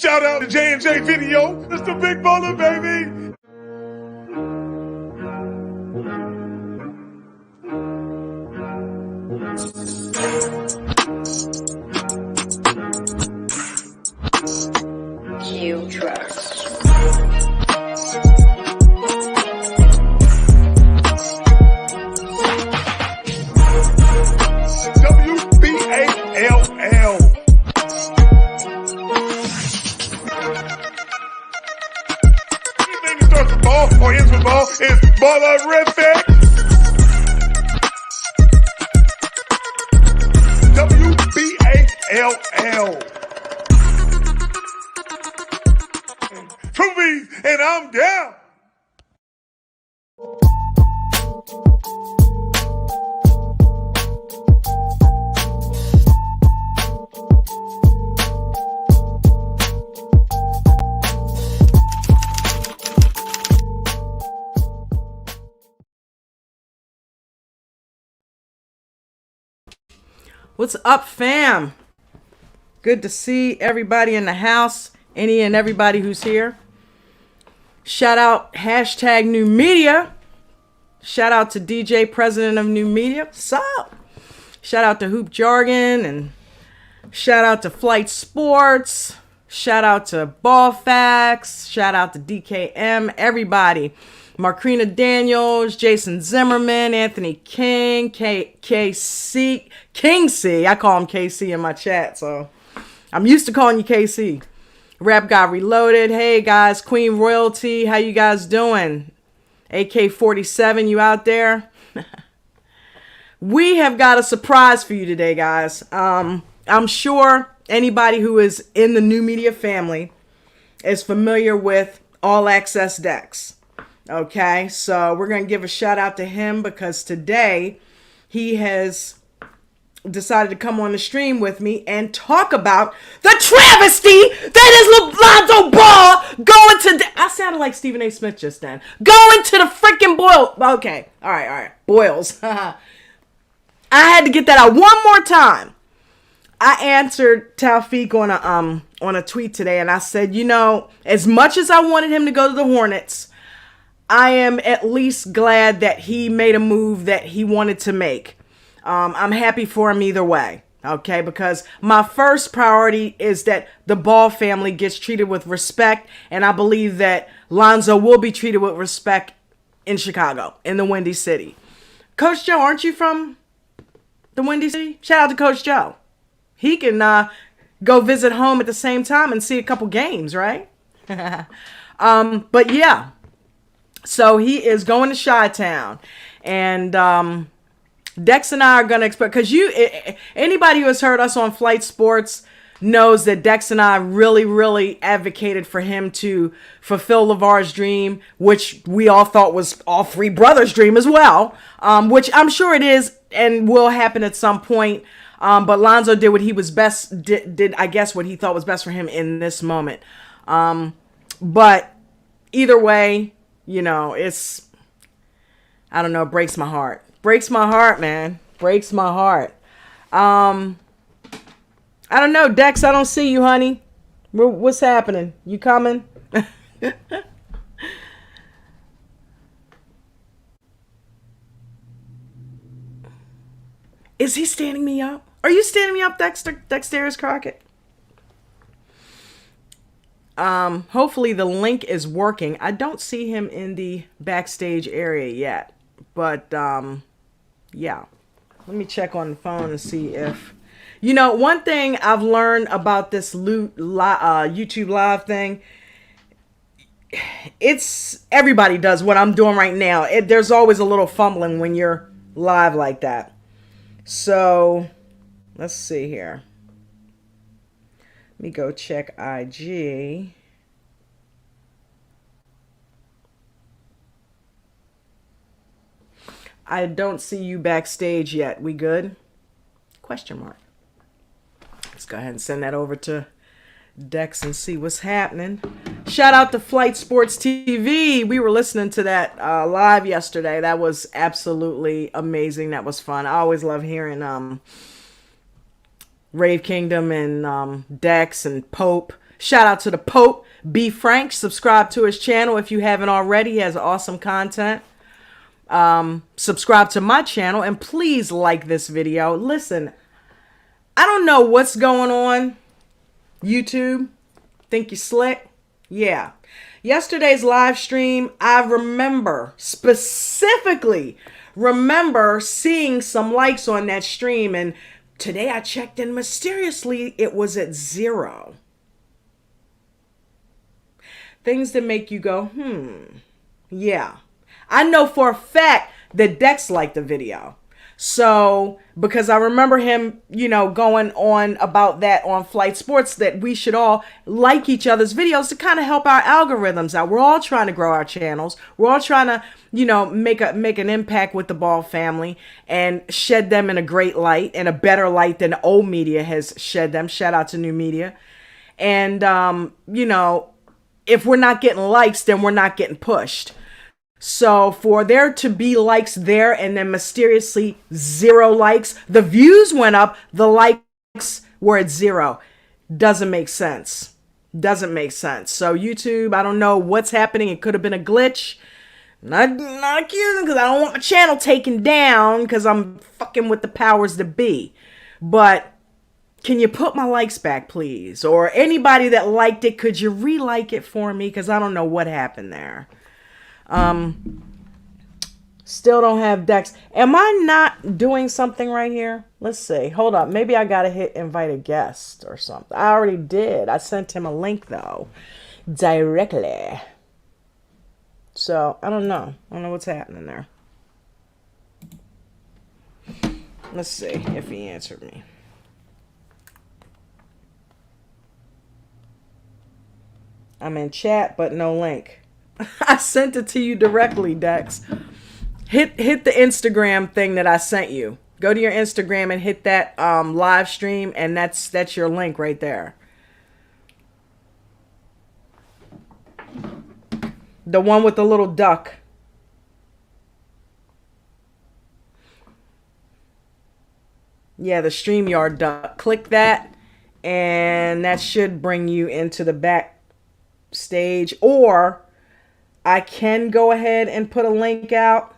Shout out to J&J Video. It's the big baller, baby. Q Trust. WBALL. Anything that starts with ball or ends with ball is ballerific. WBALL. Two B's and I'm down. What's up, fam? Good to see everybody in the house, any and everybody who's here. Shout out hashtag New Media. Shout out to DJ, president of New Media. Sup? Shout out to Hoop Jargon, and shout out to Flight Sports. Shout out to Ball Facts. Shout out to DKM. Everybody. Markrina Daniels, Jason Zimmerman, Anthony King, KC, King C. I call him KC in my chat, so I'm used to calling you KC. Rap God Reloaded. Hey guys, Queen Royalty, how you guys doing? AK-47, you out there? We have got a surprise for you today, guys. I'm sure anybody who is in the New Media family is familiar with All Access Dex. Okay, so we're going to give a shout out to him because today he has decided to come on the stream with me and talk about the travesty that is Lonzo Ball going to... I sounded like Stephen A. Smith just then. Going to the freaking boil... Okay, all right. Boils. I had to get that out one more time. I answered Taufik on a tweet today, and I said, you know, as much as I wanted him to go to the Hornets, I am at least glad that he made a move that he wanted to make. I'm happy for him either way, okay? Because my first priority is that the Ball family gets treated with respect, and I believe that Lonzo will be treated with respect in Chicago, in the Windy City. Coach Joe, aren't you from the Windy City? Shout out to Coach Joe. He can go visit home at the same time and see a couple games, right? But yeah. So he is going to Chi-Town, and Dex and I are going to expect, because anybody who has heard us on Flight Sports knows that Dex and I really advocated for him to fulfill LeVar's dream, which we all thought was all three brothers' dream as well, which I'm sure it is and will happen at some point. But Lonzo did what he was did I guess what he thought was best for him in this moment. But either way, you know, it's, I don't know, it breaks my heart. Breaks my heart, man. Breaks my heart. I don't know, Dex, I don't see you, honey. What's happening? You coming? Is he standing me up? Are you standing me up, Dexterous Crockett? Hopefully the link is working. I don't see him in the backstage area yet, but, yeah, let me check on the phone and see if, you know, one thing I've learned about this YouTube live thing, it's, everybody does what I'm doing right now. There's always a little fumbling when you're live like that. So let's see here. Let me go check IG. I don't see you backstage yet. We good? Question mark. Let's go ahead and send that over to Dex and see what's happening. Shout out to Flight Sports TV. We were listening to that live yesterday. That was absolutely amazing. That was fun. I always love hearing Rave Kingdom and Dex and Pope Shout out to the Pope, B. Frank. Subscribe to his channel if you haven't already. He has awesome content. Subscribe to my channel and please like this video. Listen, I don't know what's going on. YouTube, think you slick? Yeah. Yesterday's live stream, I specifically remember seeing some likes on that stream, and today I checked and mysteriously it was at 0. Things that make you go, yeah. I know for a fact that Dex liked the video. So, because I remember him, going on about that on Flight Sports, that we should all like each other's videos to kind of help our algorithms out. We're all trying to grow our channels. We're all trying to, make an impact with the Ball family and shed them in a great light, and a better light than old media has shed them. Shout out to new media. And, if we're not getting likes, then we're not getting pushed. So for there to be likes there and then mysteriously 0 likes, the views went up, the likes were at 0. Doesn't make sense. Doesn't make sense. So YouTube, I don't know what's happening. It could have been a glitch. Not accusing, because I don't want my channel taken down because I'm fucking with the powers that be. But can you put my likes back, please? Or anybody that liked it, could you re-like it for me? Because I don't know what happened there. Still don't have Dex. Am I not doing something right here? Let's see. Hold up. Maybe I gotta hit invite a guest or something. I already did. I sent him a link though, directly. So I don't know. I don't know what's happening there. Let's see if he answered me. I'm in chat, but no link. I sent it to you directly, Dex. Hit the Instagram thing that I sent you. Go to your Instagram and hit that live stream, and that's your link right there. The one with the little duck. Yeah, the StreamYard duck. Click that, and that should bring you into the back stage, or I can go ahead and put a link out.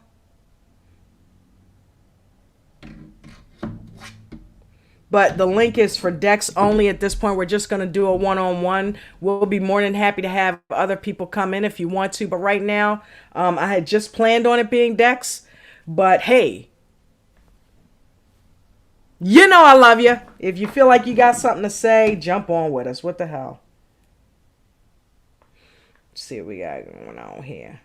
But the link is for Dex only at this point. We're just going to do a one-on-one. We'll be more than happy to have other people come in if you want to. But right now, I had just planned on it being Dex. But hey, I love you. If you feel like you got something to say, jump on with us. What the hell? Let's see what we got going on here.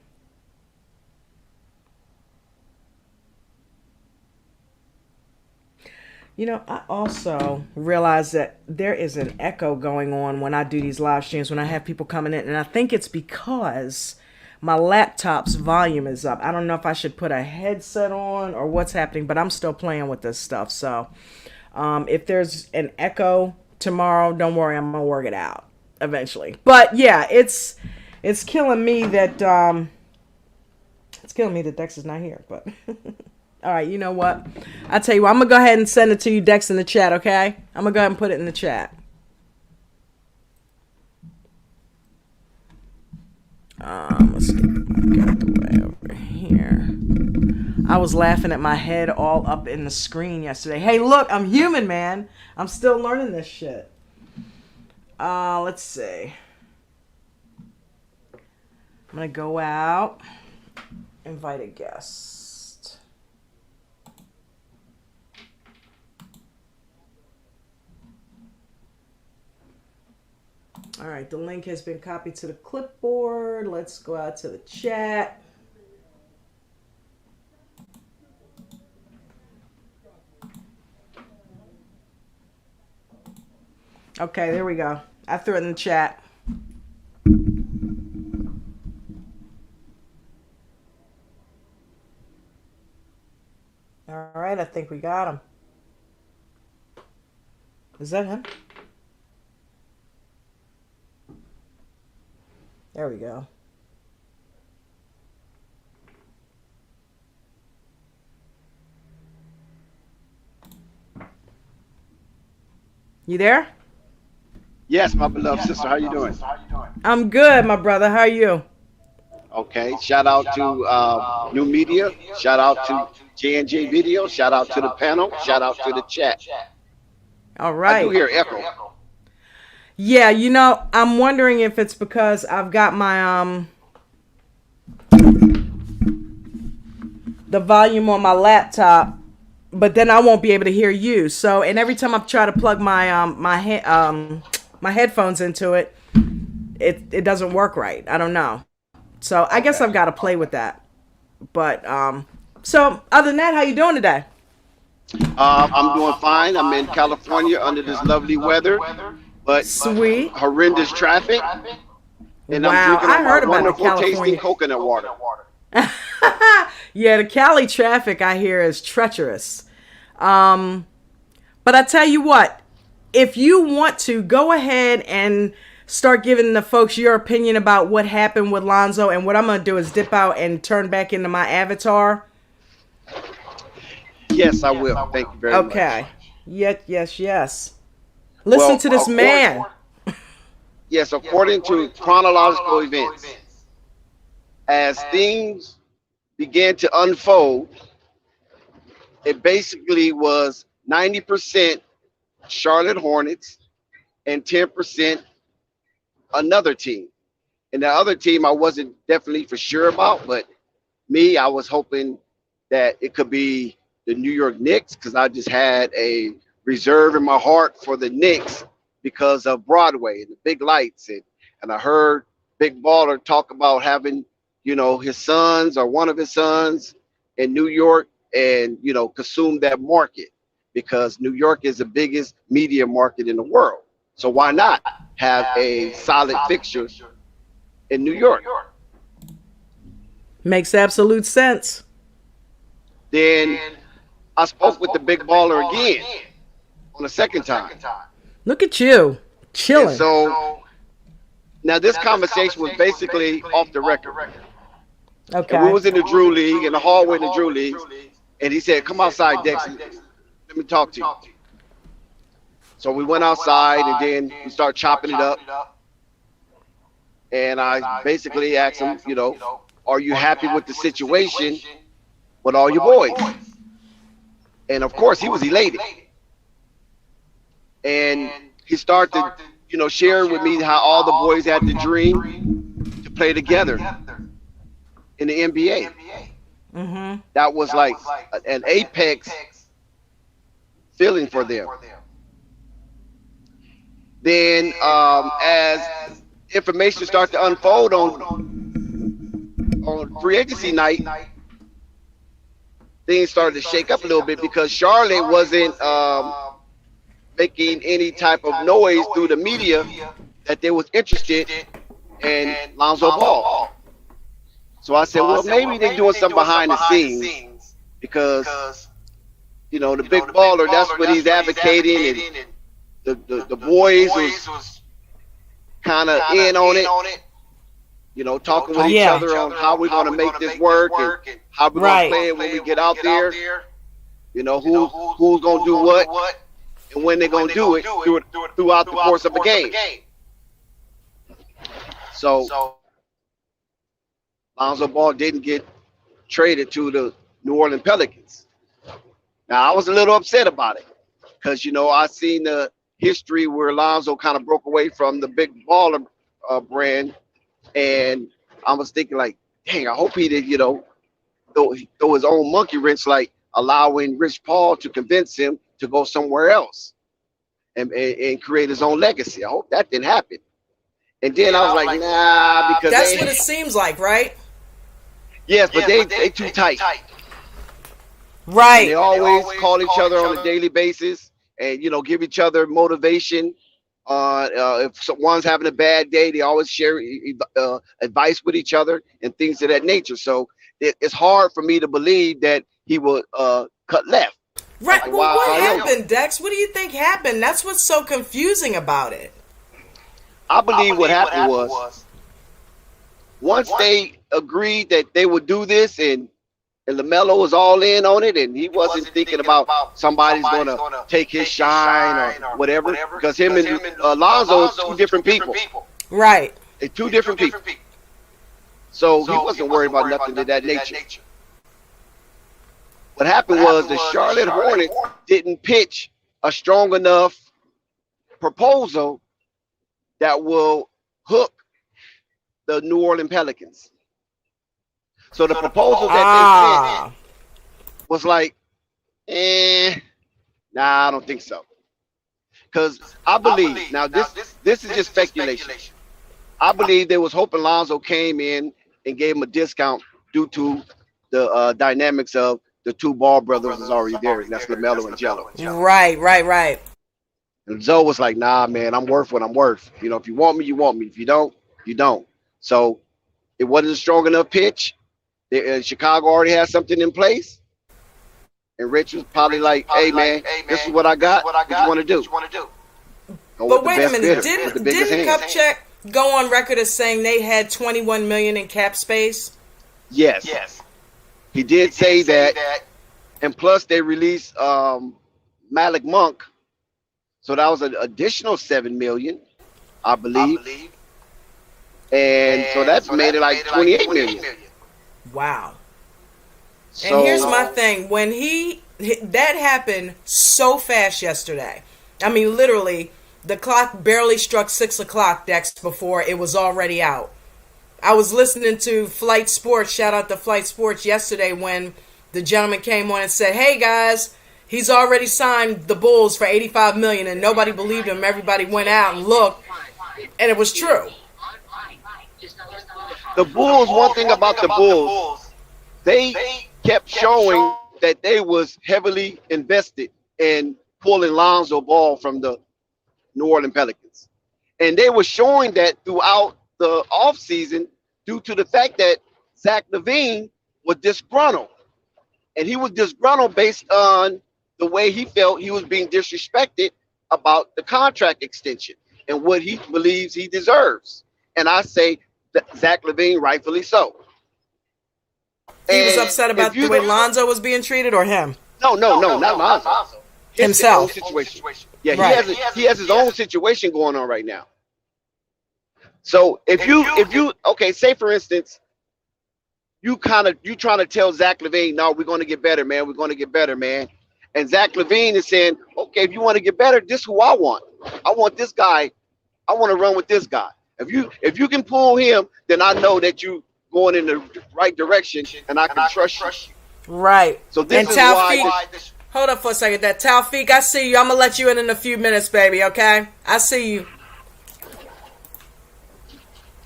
I also realize that there is an echo going on when I do these live streams, when I have people coming in. And I think it's because my laptop's volume is up. I don't know if I should put a headset on or what's happening, but I'm still playing with this stuff. So if there's an echo tomorrow, don't worry, I'm going to work it out eventually. But yeah, it's killing me that Dex is not here, but all right, you know what? I'll tell you what, I'm going to go ahead and send it to you, Dex, in the chat, okay? I'm going to go ahead and put it in the chat. Let's get the way over here. I was laughing at my head all up in the screen yesterday. Hey, look, I'm human, man. I'm still learning this shit. Let's see. I'm going to go out, invite a guest. All right, the link has been copied to the clipboard. Let's go out to the chat. Okay, there we go. I threw it in the chat. All right, I think we got him. Is that him? There we go. You there? Yes, my beloved sister. How you doing? I'm good, my brother. How are you? Okay. Shout out to New Media. Shout out to J&J Video. Shout out to the panel. Shout out to the chat. All I do right. hear echo. Yeah, I'm wondering if it's because I've got my the volume on my laptop, but then I won't be able to hear you. So, and every time I try to plug my headphones into it, it doesn't work right. I don't know. So I guess Okay. I've got to play with that. But so other than that, how you doing today? I'm doing fine. I'm in California under this lovely weather, but Sweet. horrendous traffic, and I'm Wow, drinking I on my heard about the wonderful tasting California. coconut water. Yeah, the Cali traffic I hear is treacherous. But I tell you what, if you want to go ahead and start giving the folks your opinion about what happened with Lonzo, and what I'm gonna do is dip out and turn back into my avatar. Yes, I will. Thank you very much. Okay. Yes. Listen Well, to this man. yes, according to chronological events, as things began to unfold, it basically was 90% Charlotte Hornets and 10% another team. And the other team I wasn't definitely for sure about, but me, I was hoping that it could be the New York Knicks because I just had a reserve in my heart for the Knicks because of Broadway and the big lights. And I heard Big Baller talk about having, his sons or one of his sons in New York and, consume that market because New York is the biggest media market in the world. So why not have a solid fixture in New York? Makes absolute sense. Then I spoke with the Big Baller again on the second time. Look at you, And chilling. so now this conversation was basically off the record. Okay. And we was in the Drew League, in the hallway in the Drew League, and he said, "Come outside, Dex. Let me talk to you." So we went outside, and then we started chopping it up. And I basically asked him, are you happy with the situation with all your boys? And of course, he was elated. And he started, sharing with me how all the boys had the dream to play together in the NBA. Mm-hmm. That was like an apex feeling for them. Then, as information started to unfold on free agency night, things started to shake up a little bit because Charlotte wasn't making any type of noise through the media that they was interested in Lonzo Ball. So I said, well, maybe they're doing something behind the scenes because, the Big Baller, that's what he's advocating, and the boys was kind of in on it, talking with each other on how we're going to make this work and how we're going to play it when we get out there, who's going to do what and when they're going to do it throughout the course of a game. So Lonzo Ball didn't get traded to the New Orleans Pelicans. Now, I was a little upset about it because, I seen the history where Lonzo kind of broke away from the Big Baller brand, and I was thinking like, dang, I hope he did, throw his own monkey wrench, like allowing Rich Paul to convince him to go somewhere else and create his own legacy. I hope that didn't happen. And then I was like, nah, because That's what it seems like, right? yes, but they too tight. Right. And they always call each other on a daily basis and, give each other motivation. If someone's having a bad day, they always share advice with each other and things of that nature. So it's hard for me to believe that he would cut left. Right. Like, Well, what why- happened, Dex? What do you think happened? That's what's so confusing about it. I believe what happened was once they agreed that they would do this and And LaMelo was all in on it, and he wasn't thinking about somebody's going to take his shine or whatever, because him and Lonzo is two different people. Right. They're two different people. So he wasn't worried about nothing of that nature. What happened was the Charlotte Hornets didn't pitch a strong enough proposal that will hook the New Orleans Pelicans. So the proposal that they sent was like, nah, I don't think so. Because I believe, now this is just speculation. I believe they was hoping Lonzo came in and gave him a discount due to the dynamics of the two Ball brothers is already there. And that's LaMelo and Jello. Right. And Zoe was like, nah, man, I'm worth what I'm worth. You know, if you want me, you want me. If you don't, you don't. So it wasn't a strong enough pitch. Chicago already had something in place. And Rich was probably like, hey, man, this is what I got. What you want to do? But wait a minute. Didn't Kupchak go on record as saying they had $21 million in cap space? Yes. He did say that. And plus they released Malik Monk. So that was an additional $7 million, I believe. And so that's made it like $28 million. Wow. So, and here's my thing. When that happened so fast yesterday. I mean, literally, the clock barely struck 6 o'clock, Dex, before it was already out. I was listening to Flight Sports, shout out to Flight Sports, yesterday when the gentleman came on and said, hey, guys, he's already signed the Bulls for $85 million, and nobody believed him. Everybody went out and looked, and it was true. The Bulls, one thing about the Bulls, they kept showing that they was heavily invested in pulling Lonzo Ball from the New Orleans Pelicans. And they were showing that throughout the offseason due to the fact that Zach LaVine was disgruntled. And he was disgruntled based on the way he felt he was being disrespected about the contract extension and what he believes he deserves. And I say that Zach LaVine, rightfully so. He was upset about the way Lonzo was being treated, or him? No, not Lonzo. Himself. His own situation. Yeah, right. he has his own situation going on right now. So if you okay, say for instance, you trying to tell Zach LaVine, no, we're going to get better, man. We're going to get better, man. And Zach LaVine is saying, okay, if you want to get better, this is who I want. I want this guy. I want to run with this guy. If you can pull him, then I know that you going in the right direction, and I can trust you. Right. So this and is why. Hold up for a second. That Taufik, I see you. I'm gonna let you in a few minutes, baby. Okay? I see you.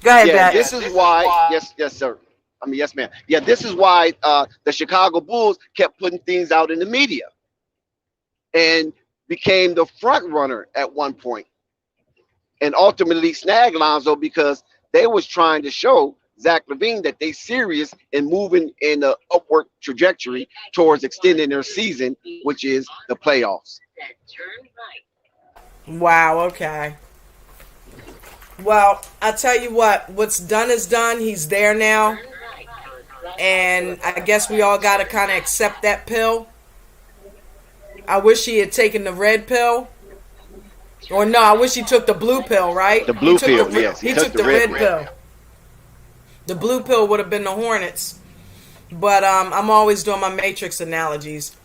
Go ahead, Dad. This is why. Yes, sir. I mean, yes, ma'am. Yeah, this is why the Chicago Bulls kept putting things out in the media, and became the front runner at one point, and ultimately snagged Lonzo because they was trying to show Zach LaVine that they serious in moving in the upward trajectory towards extending their season, which is the playoffs. Wow, okay. Well, I tell you what's done is done. He's there now. And I guess we all got to kind of accept that pill. I wish he had taken the red pill. Or no, I wish he took the blue pill, right? The blue pill, yes. He took the red pill. The blue pill would have been the Hornets. But I'm always doing my Matrix analogies.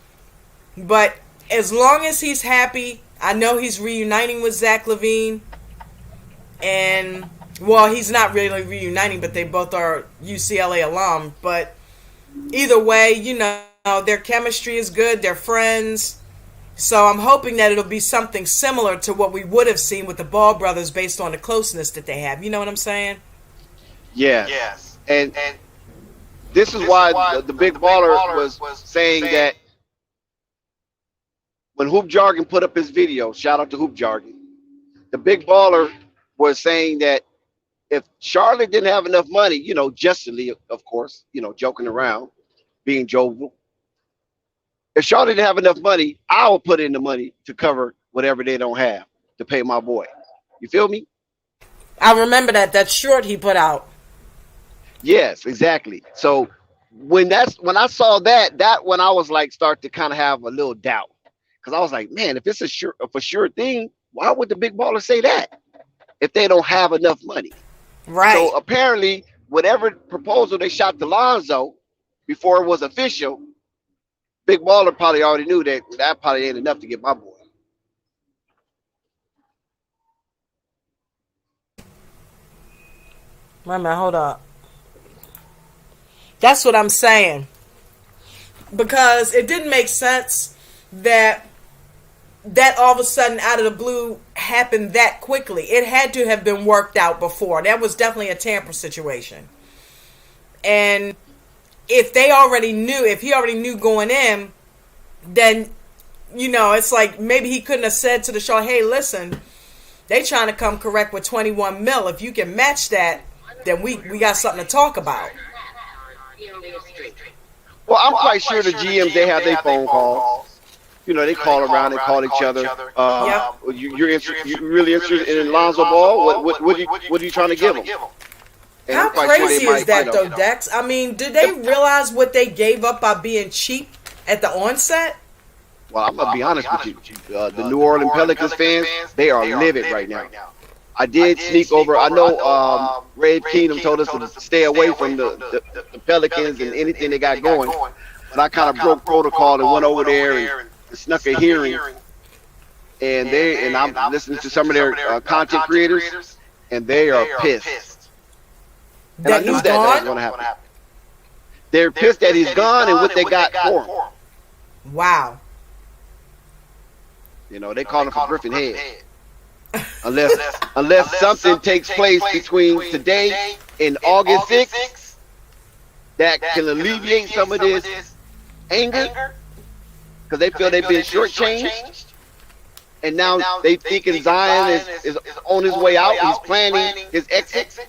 But as long as he's happy, I know he's reuniting with Zach LaVine. And, well, he's not really reuniting, but they both are UCLA alum. But either way, you know, their chemistry is good. They're friends. So I'm hoping that it'll be something similar to what we would have seen with the Ball brothers based on the closeness that they have. You know what I'm saying? Yeah. Yes. And this is why the big baller was saying that when Hoop Jargon put up his video, shout out to Hoop Jargon, the big baller was saying that if Charlotte didn't have enough money, you know, justly, of course, you know, joking around, being jovial. If Charlotte didn't have enough money, I will put in the money to cover whatever they don't have to pay my boy. You feel me? I remember that short he put out. Yes, exactly. So when I saw that when I was like start to kind of have a little doubt because I was like, man, if it's a for sure thing, why would the big baller say that if they don't have enough money? Right. So apparently, whatever proposal they shot to Lonzo before it was official, big baller probably already knew that probably ain't enough to get my boy. Wait a minute, hold up. That's what I'm saying. Because it didn't make sense that all of a sudden out of the blue happened that quickly. It had to have been worked out before. That was definitely a tamper situation. And if he already knew going in, then, it's like maybe he couldn't have said to the show, hey, listen, they trying to come correct with 21 mil. If you can match that, then we got something to talk about. Well, I'm quite sure the GMs, they have their phone calls. They call around, they call each other. You're really interested in Lonzo Ball? What are you trying to give him? And how crazy is that, though, Dex? I mean, did they realize what they gave up by being cheap at the onset? Well, I'm going to be honest with you. The New Orleans Pelicans fans, they are livid right now. I did sneak over. I know Ray Keenum told us to stay away from the Pelicans and anything they got going. But I kind of broke protocol and went over there and snuck a hearing. And I'm listening to some of their content creators, and they are pissed. And I knew that was going to happen. They're pissed that he's gone and what they got for him. Wow. They call him for Griffin Head. Unless something takes place between today and August 6th that can alleviate some of this anger, because they feel they've been shortchanged, and now they thinking Zion is on his way out. He's planning his exit.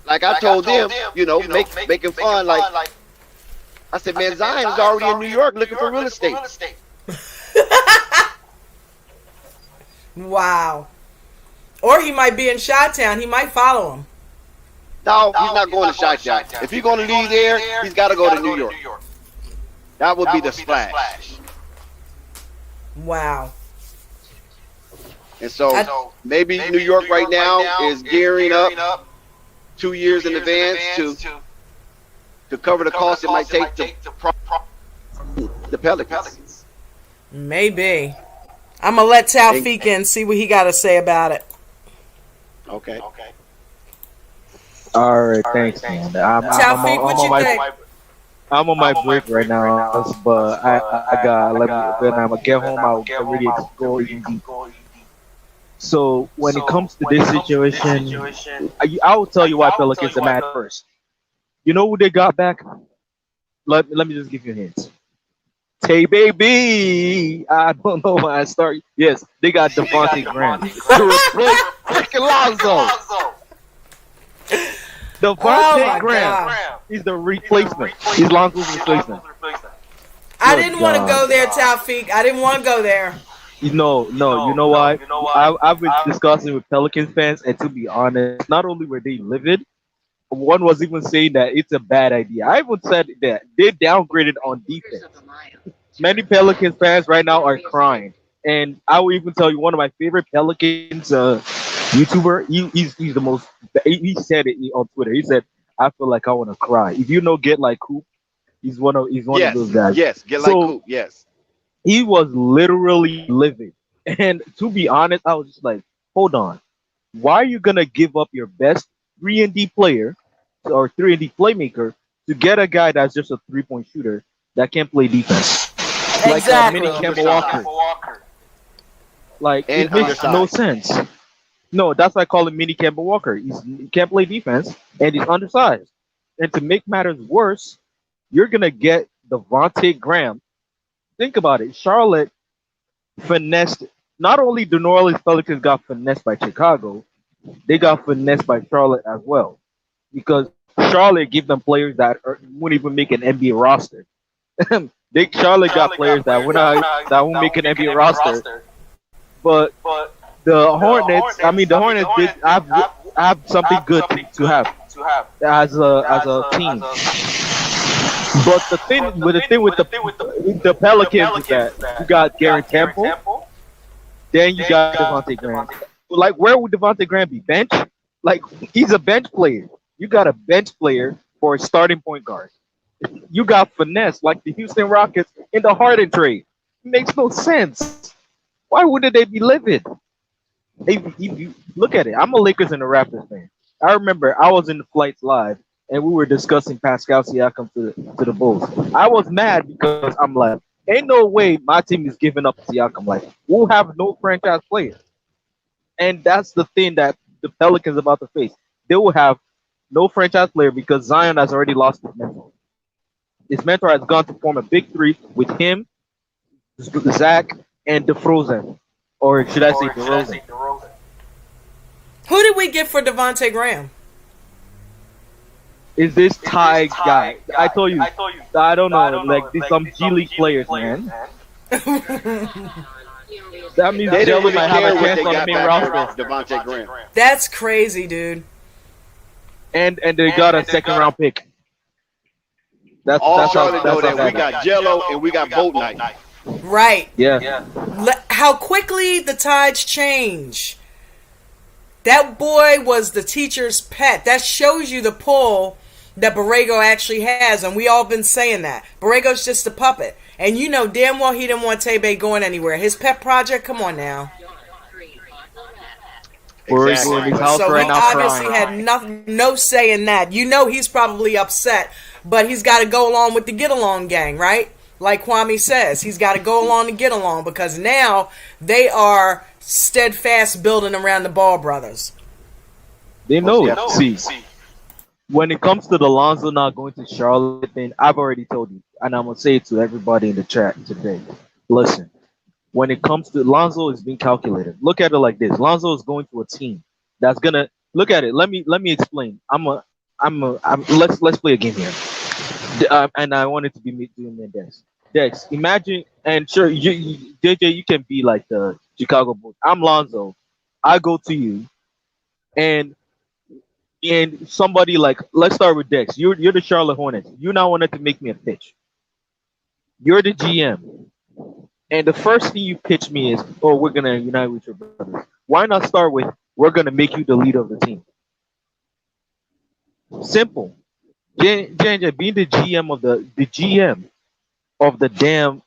Like I told them, making fun. Like I said, man, Zion is already in New York looking for real estate. Wow. Or he might be in Chi-Town. He might follow him. No, he's not going to Chi-Town. If he's going to leave there, he's got to go to New York. That would be the splash. Wow. And so maybe New York right now is gearing up 2 years in advance to cover the cost it might take to the Pelicans. Maybe. I'm going to let Taufik in and see what he got to say about it. Okay. All right, thanks, man. Taufik, what you think? I'm on my break right now, but I got when I get home, I'll really explore easy. So when it comes to this situation, I will tell you why Pelicans are mad first. You know who they got back? Let me just give you a hint. Tay baby, I don't know why I start. Yes, they got Devontae Graham to replace freaking Lonzo. Devontae Graham, he's the replacement. He's Lonzo's replacement. I didn't want to go there, Taufik. I didn't want to go there. No, you know why? I've been discussing with Pelicans fans, and to be honest, not only were they livid, one was even saying that it's a bad idea. I even said that they downgraded on defense. Many Pelicans fans right now are crying. And I will even tell you, one of my favorite Pelicans YouTuber, he's the most, he said it on Twitter. He said, I feel like I want to cry. If you know Get Like Coop, he's one of those guys. Yes, Get Like Coop, yes. He was literally livid. And to be honest, I was just like, hold on. Why are you going to give up your best 3-and-D player or 3-and-D playmaker to get a guy that's just a three-point shooter that can't play defense? Exactly. Like Mini Kemba Walker. Like, it makes no sense. No, that's why I call him Mini Kemba Walker. He can't play defense, and he's undersized. And to make matters worse, you're going to get Devontae Graham. Think about it. Charlotte finessed. Not only the New Orleans Pelicans got finessed by Chicago, they got finessed by Charlotte as well. Because Charlotte gave them players that wouldn't even make an NBA roster. Charlotte got players that won't make an NBA roster. But the Hornets did have something good to have as a team. But the Pelicans is that you got Garen Temple, then you got Devontae Graham. Like, where would Devontae Graham be? Bench? Like, he's a bench player. You got a bench player for a starting point guard. You got finesse like the Houston Rockets in the Harden trade. It makes no sense. Why wouldn't they be livid? If you look at it, I'm a Lakers and a Raptors fan. I remember I was in the flights live and we were discussing Pascal Siakam to the Bulls. I was mad because I'm like, ain't no way my team is giving up Siakam. Like, we'll have no franchise player. And that's the thing that the Pelicans about to face. They will have no franchise player because Zion has already lost his mentor. His mentor has gone to form a big three with him, Zach, and DeFrozen. Or should I say DeRozan? Who did we get for Devontae Graham? Is this Ty guy? I told you. I don't know. Like, these some G League players, man. That means They Jelly didn't might have care a what chance they on the got main back roster. from Devontae Graham. That's crazy, dude. And they got a second round pick. That's All how Charlotte know that's that we got Jello and we got Boat Night. Right. Yeah. How quickly the tides change. That boy was the teacher's pet. That shows you the pull that Borrego actually has, and we all been saying that. Borrego's just a puppet. And you know damn well he didn't want Tebe going anywhere. His pet project, come on now. Exactly. In his house So right he now obviously crying. had no say in that. You know he's probably upset, but he's got to go along with the get along gang, right? Like Kwame says, he's got to go along and get along because now they are steadfast building around the Ball brothers. They know it. See, when it comes to the Lonzo not going to Charlotte thing, I've already told you, and I'm gonna say it to everybody in the chat today. Listen, when it comes to Lonzo, is being calculated. Look at it like this: Lonzo is going to a team that's gonna look at it. Let me explain. Let's play a game here, and I want it to be me doing the Dex. Dex, imagine, and sure, JJ, you can be like the Chicago Bulls. I'm Lonzo. I go to you, and somebody like, let's start with Dex. You're the Charlotte Hornets. You now wanted to make me a pitch. You're the GM. And the first thing you pitch me is, oh, we're gonna unite with your brothers. Why not start with, we're gonna make you the leader of the team? Simple. Being the GM of the damn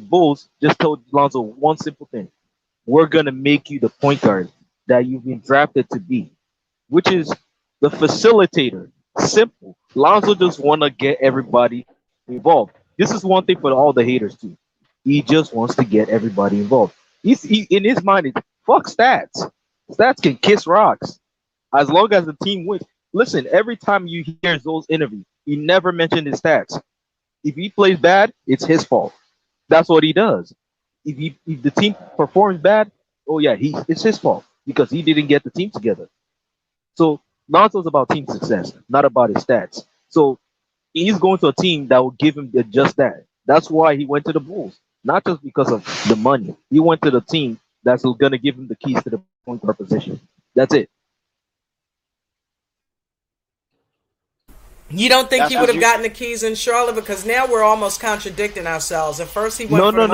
Bulls just told Lonzo one simple thing. We're gonna make you the point guard that you've been drafted to be, which is the facilitator. Simple. Lonzo just want to get everybody involved. This is one thing for all the haters too. He just wants to get everybody involved. He in his mind, it's fuck stats. Stats can kiss rocks as long as the team wins. Listen, every time you hear Zoe's interview, he never mentioned his stats. If he plays bad, it's his fault. That's what he does. If the team performs bad, oh yeah, it's his fault because he didn't get the team together. So Lonzo's about team success, not about his stats. So he's going to a team that will give him just that. That's why he went to the Bulls, not just because of the money. He went to the team that's going to give him the keys to the point guard position. That's it. You don't think he would have gotten the keys in Charlotte? Because now we're almost contradicting ourselves. At first he went No.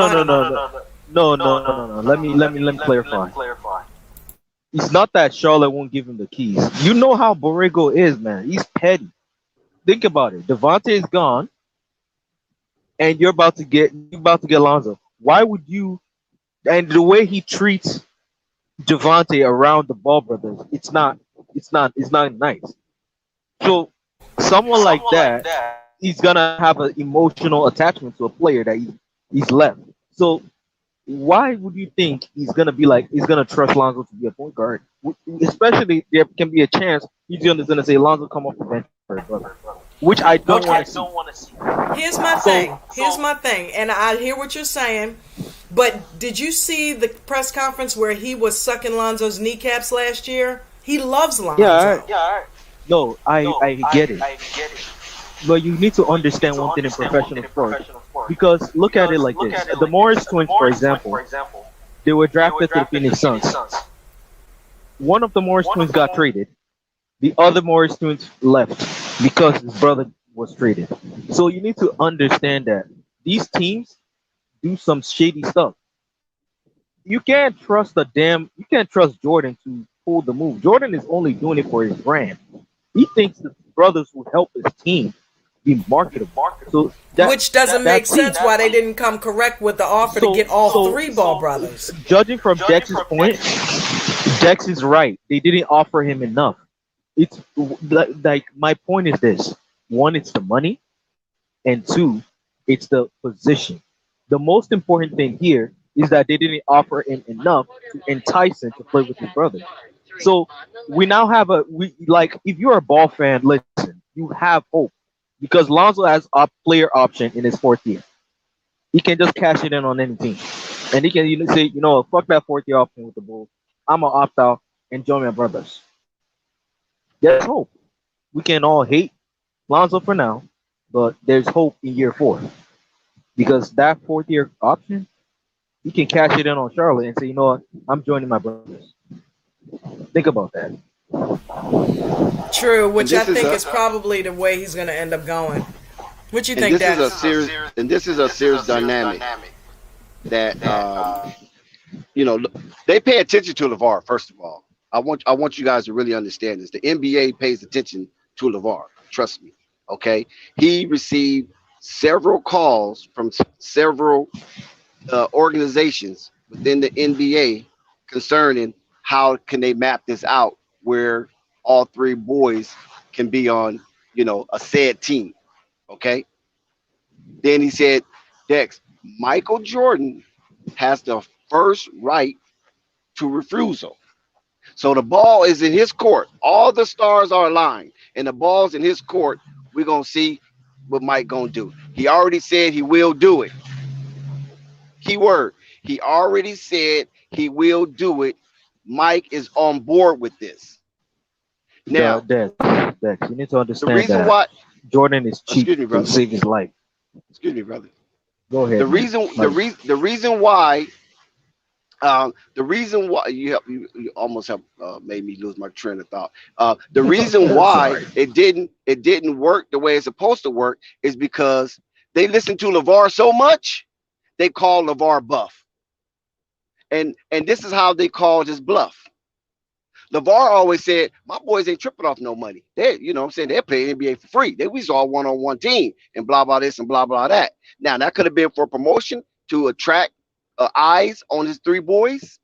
No. Let me clarify. It's not that Charlotte won't give him the keys. You know how Borrego is, man. He's petty. Think about it. Devontae is gone, and you're about to get Lonzo. Why would you? And the way he treats Devontae around the Ball brothers, it's not nice. So someone like that, he's gonna have an emotional attachment to a player that he's left. So why would you think he's gonna trust Lonzo to be a point guard? Especially there can be a chance he's gonna say Lonzo come off the bench for his brother, which I don't want to see. Here's my thing, and I hear what you're saying, but did you see the press conference where he was sucking Lonzo's kneecaps last year? He loves Lonzo. Yeah. No, I get it. But you need to understand one thing in professional sport. Because look at it like this. The Morris twins, for example, they were drafted to the Phoenix Suns. One of the Morris twins got traded. The other Morris twins left because his brother was traded. So you need to understand that these teams do some shady stuff. You can't trust Jordan to pull the move. Jordan is only doing it for his brand. He thinks the brothers will help his team be marketable. So Which doesn't make that's sense why they didn't come correct with the offer to get all three Ball brothers. judging from Dex's point, Dex is right. They didn't offer him enough. It's like my point is this: one, it's the money, and two, it's the position. The most important thing here is that they didn't offer him enough to entice him to play with his brother. So we now have we like if you're a ball fan, listen, you have hope because Lonzo has a player option in his fourth year. He can just cash it in on any team, and he can say, fuck that fourth year option with the Bulls. I'm gonna opt out and join my brothers. There's hope. We can all hate Lonzo for now, but there's hope in year four because that fourth year option, he can cash it in on Charlotte and say, you know what, I'm joining my brothers. Think about that. True, which I think is probably the way he's going to end up going. What you think, Dad? This is a serious dynamic that they pay attention to LeVar. First of all, I want you guys to really understand this. The NBA pays attention to LeVar. Trust me. Okay, he received several calls from several organizations within the NBA concerning how can they map this out where all three boys can be on, a said team. Okay. Then he said, Dex, Michael Jordan has the first right to refusal. So the ball is in his court. All the stars are aligned, and the ball's in his court. We're gonna see what Mike gonna do. He already said he will do it. Keyword. He already said he will do it. Mike is on board with this. Now, Dex, you need to the understand reason that why. Jordan is cheap Excuse me, to brother. save his life. Excuse me, brother. Go ahead. The man. reason, Like, the reason why, the reason why you almost have made me lose my train of thought. The reason why it didn't work the way it's supposed to work is because they listened to LeVar so much they called LeVar buff, and this is how they called his bluff. LeVar always said, my boys ain't tripping off no money. I'm saying, they're playing NBA for free. We saw a one-on-one team and blah, blah, this and blah, blah, that. Now, that could have been for promotion to attract eyes on his three boys.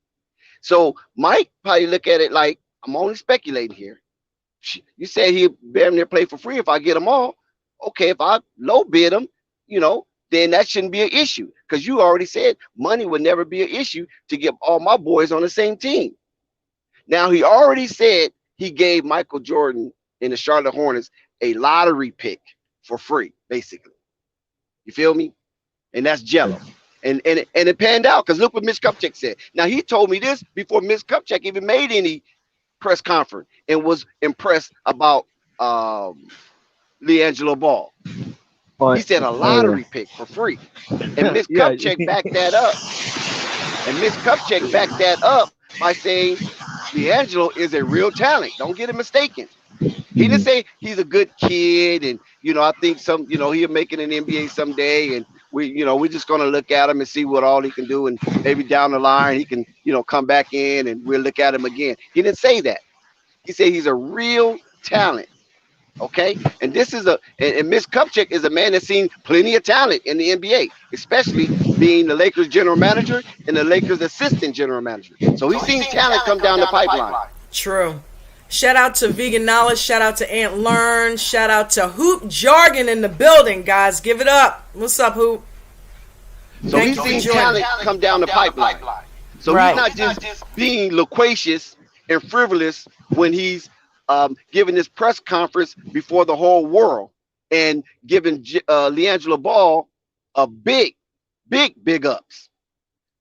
So Mike probably look at it like, I'm only speculating here. You said he'd damn near play for free if I get them all. Okay, if I low bid them, then that shouldn't be an issue because you already said money would never be an issue to get all my boys on the same team. Now, he already said he gave Michael Jordan and the Charlotte Hornets a lottery pick for free, basically. You feel me? And that's jello. And it panned out because look what Mitch Kupchak said. Now, he told me this before Mitch Kupchak even made any press conference and was impressed about LiAngelo Ball. He said a lottery pick for free. And Mitch Kupchak backed that up. And Mitch Kupchak backed that up by saying LiAngelo is a real talent. Don't get it mistaken. He didn't say he's a good kid and I think he'll make it in the NBA someday and we're just gonna look at him and see what all he can do and maybe down the line he can come back in and we'll look at him again. He didn't say that. He said he's a real talent. Okay, and this is and Mitch Kupchak is a man that's seen plenty of talent in the NBA, especially being the Lakers general manager and the Lakers assistant general manager. So he's seen talent come down the pipeline. True. Shout out to Vegan Knowledge. Shout out to Ant Learn. Shout out to Hoop Jargon in the building, guys. Give it up. What's up, Hoop? So he's seen talent come down the pipeline. So he's not just being loquacious and frivolous when he's giving this press conference before the whole world and giving LiAngelo Ball a big ups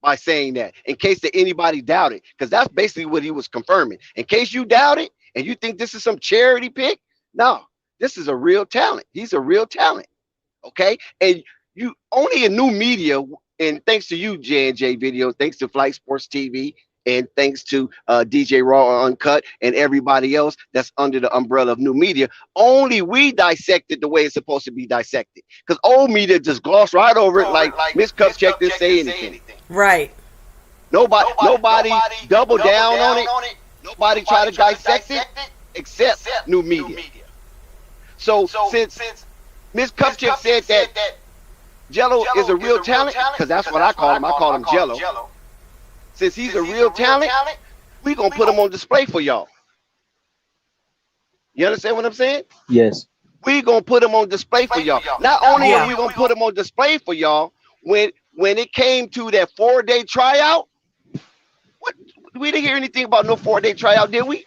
by saying that in case that anybody doubted, because that's basically what he was confirming. In case you doubt it and you think this is some charity pick, no, this is a real talent. He's a real talent. Okay. And you only in new media, and thanks to you, J&J Videos, thanks to Flight Sports TV And thanks to DJ Raw or Uncut and everybody else that's under the umbrella of new media, only we dissected the way it's supposed to be dissected. Because old media just glossed right over it like Miss Cupcheck didn't say anything. Right. Nobody doubled down on it. Nobody tried to dissect it except new media. So since Miss Cupcheck said that Jello is a real talent, because that's what I call him Jello. Since he's a real talent, we gonna put him on display for y'all. You understand what I'm saying? Yes. We gonna put him on display for y'all. Not only are we gonna put him on display for y'all, when it came to that 4-day tryout, what, we didn't hear anything about no 4-day tryout, did we?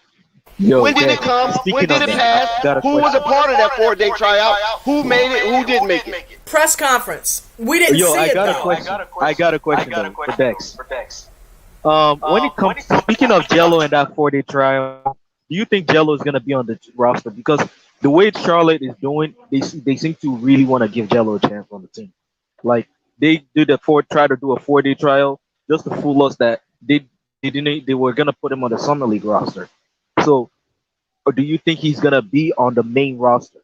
Yo, when did it come? When did it pass? Who was a part of that 4-day tryout? Who made it? Who didn't make it? Press conference. We didn't see it though. I got a question though, for Dex. When it comes to speaking of Jello and that 4-day trial, do you think Jello is gonna be on the roster? Because the way Charlotte is doing, they seem to really want to give Jello a chance on the team. Like they did try to do a 4-day trial just to fool us that they were gonna put him on the summer league roster. So, or do you think he's gonna be on the main roster?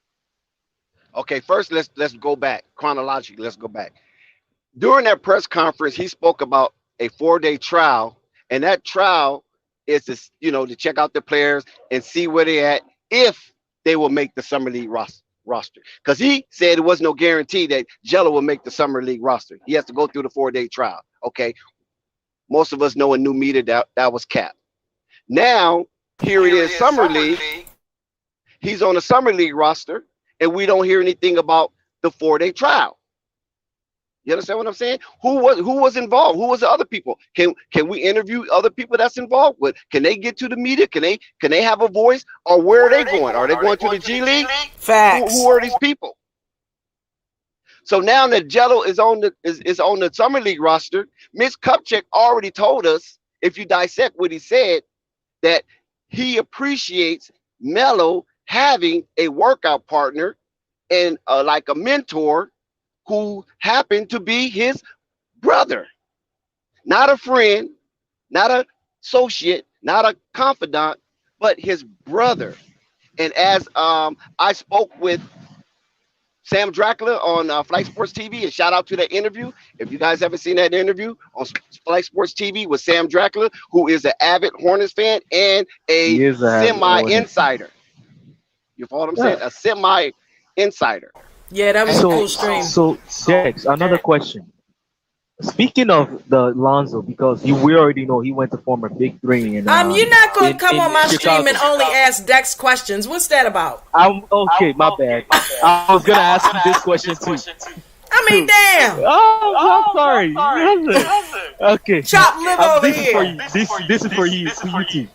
Okay, first let's go back chronologically. Let's go back. During that press conference, he spoke about a 4-day trial, and that trial is to check out the players and see where they at if they will make the summer league roster. Because he said it was no guarantee that Jello will make the summer league roster. He has to go through the 4-day trial. Okay, most of us know in new media that was cap. Now here it is, summer league. He's on the summer league roster, and we don't hear anything about the 4-day trial. You understand what I'm saying? Who was involved? Who was the other people? Can we interview other people that's involved? Can they get to the media? Can they have a voice? Or where are they going? Are they going to the G League? Facts. Who are these people? So now that Jello is on the summer league roster, Miss Cupcheck already told us, if you dissect what he said, that he appreciates Melo having a workout partner and like a mentor who happened to be his brother, not a friend, not an associate, not a confidant, but his brother. And as I spoke with Sam Dracula on Flight Sports TV, and shout out to that interview. If you guys haven't seen that interview on Flight Sports TV with Sam Dracula, who is an avid Hornets fan and a semi-insider. You follow what I'm saying? A semi-insider. Yeah, that was a cool stream. So, Dex, another question. Speaking of the Lonzo, because we already know he went to former Big Three. And, you're not going to come on my Chicago. stream and only ask Dex questions. What's that about? Okay, my bad. I was going to ask you this question too. I mean, damn. Oh, I'm sorry. Okay. Chop liver over here. This is for you too.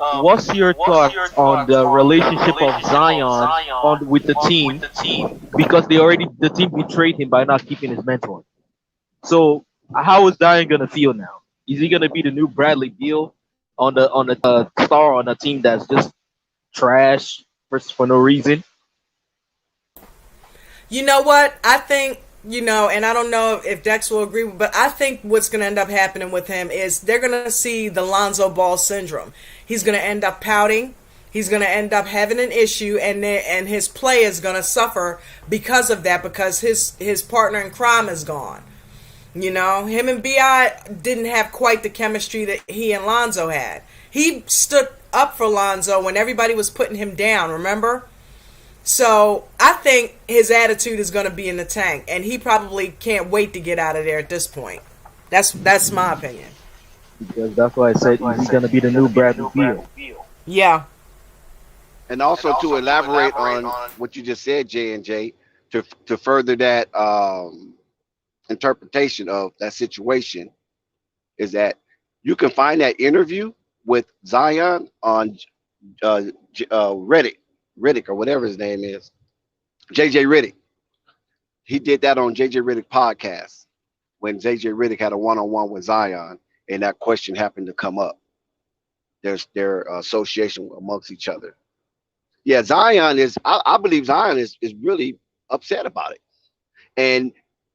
What's your thoughts on the relationship of Zion with the team? Because the team betrayed him by not keeping his mentor. So how is Zion gonna feel now? Is he gonna be the new Bradley Beal on the star on a team that's just trash for no reason? You know what? I think, and I don't know if Dex will agree, but I think what's going to end up happening with him is they're going to see the Lonzo Ball syndrome. He's going to end up pouting. He's going to end up having an issue, and his play is going to suffer because of that, because his partner in crime is gone. Him and B.I. didn't have quite the chemistry that he and Lonzo had. He stood up for Lonzo when everybody was putting him down, remember? So I think his attitude is going to be in the tank, and he probably can't wait to get out of there at this point. That's my opinion. Because that's why I said he's going to be the new Bradley Beal. Yeah. And also to elaborate on what you just said, J&J, to further that interpretation of that situation, is that you can find that interview with Zion on Riddick or whatever his name is, JJ Riddick. He did that on JJ Riddick podcast when JJ Riddick had a one-on-one with Zion, and that question happened to come up. There's their association amongst each other. Yeah, Zion is. I believe Zion is really upset about it, and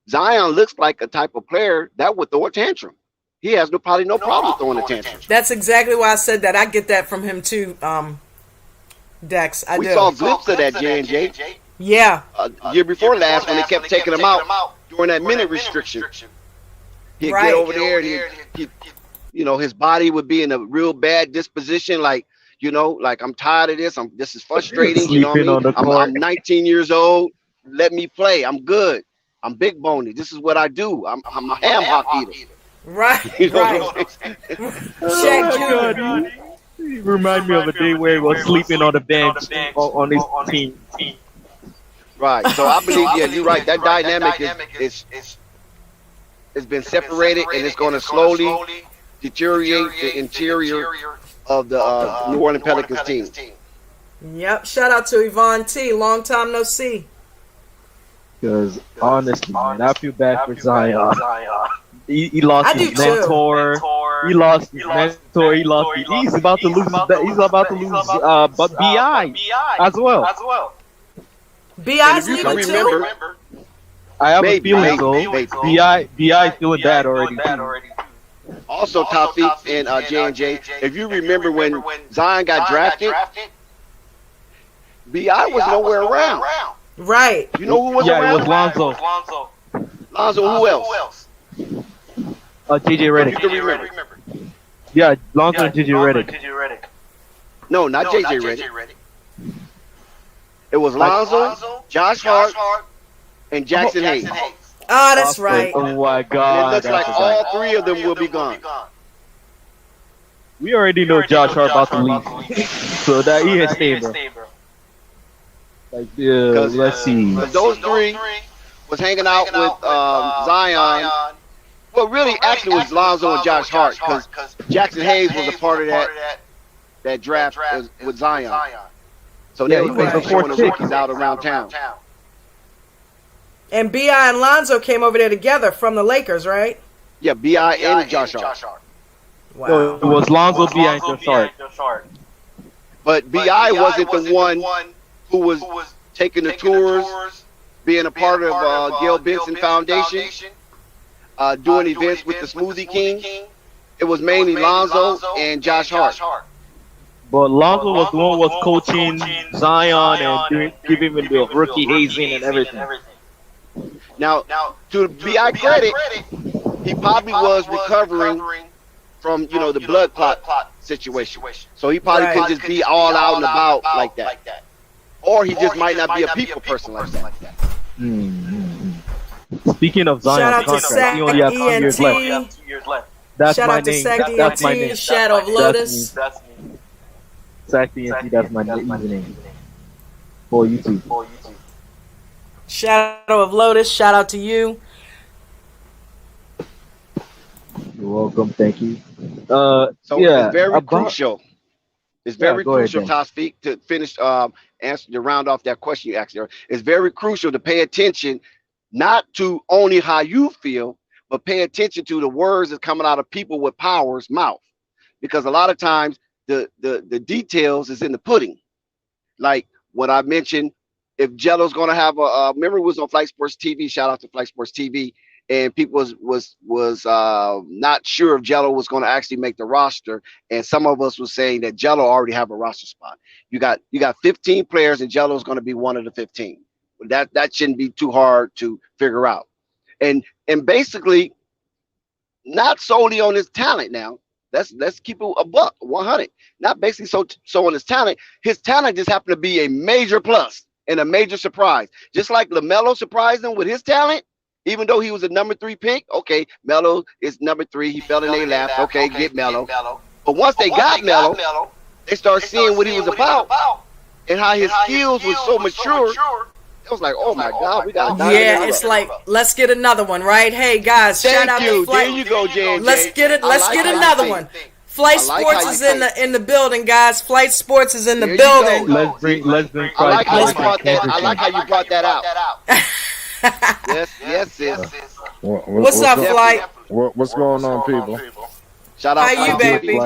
Zion looks like a type of player that would throw a tantrum. he has probably no problem throwing a tantrum. That's exactly why I said that. I get that from him too, Dex. I We do. saw a glimpse of that J&J Yeah. year before last when they kept taking him out during that minute restriction. He'd get over there and he, you know, his body would be in a real bad disposition, like, you know, like, I'm tired of this. This is frustrating. You know what I mean? I'm 19 years old. Let me play. I'm good. I'm big boney. This is what I do. I'm a ham hock eater. Right. You know Right. what I'm saying? Shaq Jr. You remind me of a day where he was sleeping on the bench on his team. Right. So I believe, yeah, you're right. That dynamic is it's been separated, and it's going to slowly deteriorate the interior of the New Orleans Pelicans team. Yep. Shout out to Yvonne T. Long time no see. Because honestly, man, I feel bad for Zion. He lost his mentor. He lost his mentor. He's about to lose. He's about to lose. But Bi as well. Bi's leaving too. I have Maybe, a feeling though. maybe. Bi is feeling bad already. Also, Topic and J&J, if you remember when Zion got drafted, B.I. was nowhere around. Right. You know who was around? Yeah, it was Lonzo. Lonzo, who else? JJ Redick. You can remember. Yeah, Lonzo and JJ Redick. No, not JJ Redick. It was Lonzo, Josh Hart, and Jackson Hayes. Oh, that's right. Oh my And God. it looks like all three of them will be gone. We already know Josh Hart about to leave. So that he has stayed, bro. Like, yeah, let's see. Those three was hanging out with Zion. Well, really, actually, it was Lonzo and Josh Hart, because Jackson Hayes was a part of that draft with Zion. So they were basically showing the rookies out around town. And B.I. and Lonzo came over there together from the Lakers, right? Yeah, B.I. and Josh Hart. Wow. No, it was Lonzo, B.I. and Josh Hart. But B.I. wasn't the one who was taking the tours, being a part of Gail Benson Foundation, doing events with the Smoothie King. It was mainly Lonzo and Josh Hart. But Lonzo was the one who was coaching Zion and giving him the rookie hazing and everything. Now, to B.I. credit, he probably was recovering from, you know, the blood clot situation. So he probably couldn't just be all out and about like that. Or he just might not be a people person like that. Speaking of Shout Zion, out to Sack he only has 2 years left. ENT. That's Shout my out to name. Sack That's my name. ENT. Shadow of Lotus. Sack ENT, that's my username. For YouTube. Shadow of Lotus. Shout out to you. You're welcome. Thank you. So yeah, it's very crucial. It's very crucial, ahead, Tospik, to finish answer to round off that question you asked there. It's very crucial to pay attention, not to only how you feel, but pay attention to the words that's coming out of people with power's mouth, because a lot of times the details is in the pudding. Like what I mentioned, if Jello's going to have a remember it was on Flight Sports TV. Shout out to Flight Sports TV. And people was not sure if Jello was going to actually make the roster, and some of us was saying that Jello already have a roster spot. You got 15 players, and Jello is going to be one of the 15. That shouldn't be too hard to figure out. And basically, not solely on his talent. Now let's keep it a buck, 100. Not basically so on his talent. His talent just happened to be a major plus and a major surprise. Just like LaMelo surprised him with his talent. Even though he was a number 3 pick, okay, Melo is number 3. He fell in their laps. Okay, get Melo. But once they got Melo, they started seeing what he was about and how his skills was so mature. It was like, oh my God, we got. Yeah, it's like, let's get another one, right? Hey guys, shout out to Flight. There you go, J&J. Let's get it. Let's get another one. Flight Sports is in the building, guys. Flight Sports is in the building. Let's bring. I like how you brought that. I like how you brought that out. Yes. What's up, Flight? What's going on, people? Shout out. How you, baby?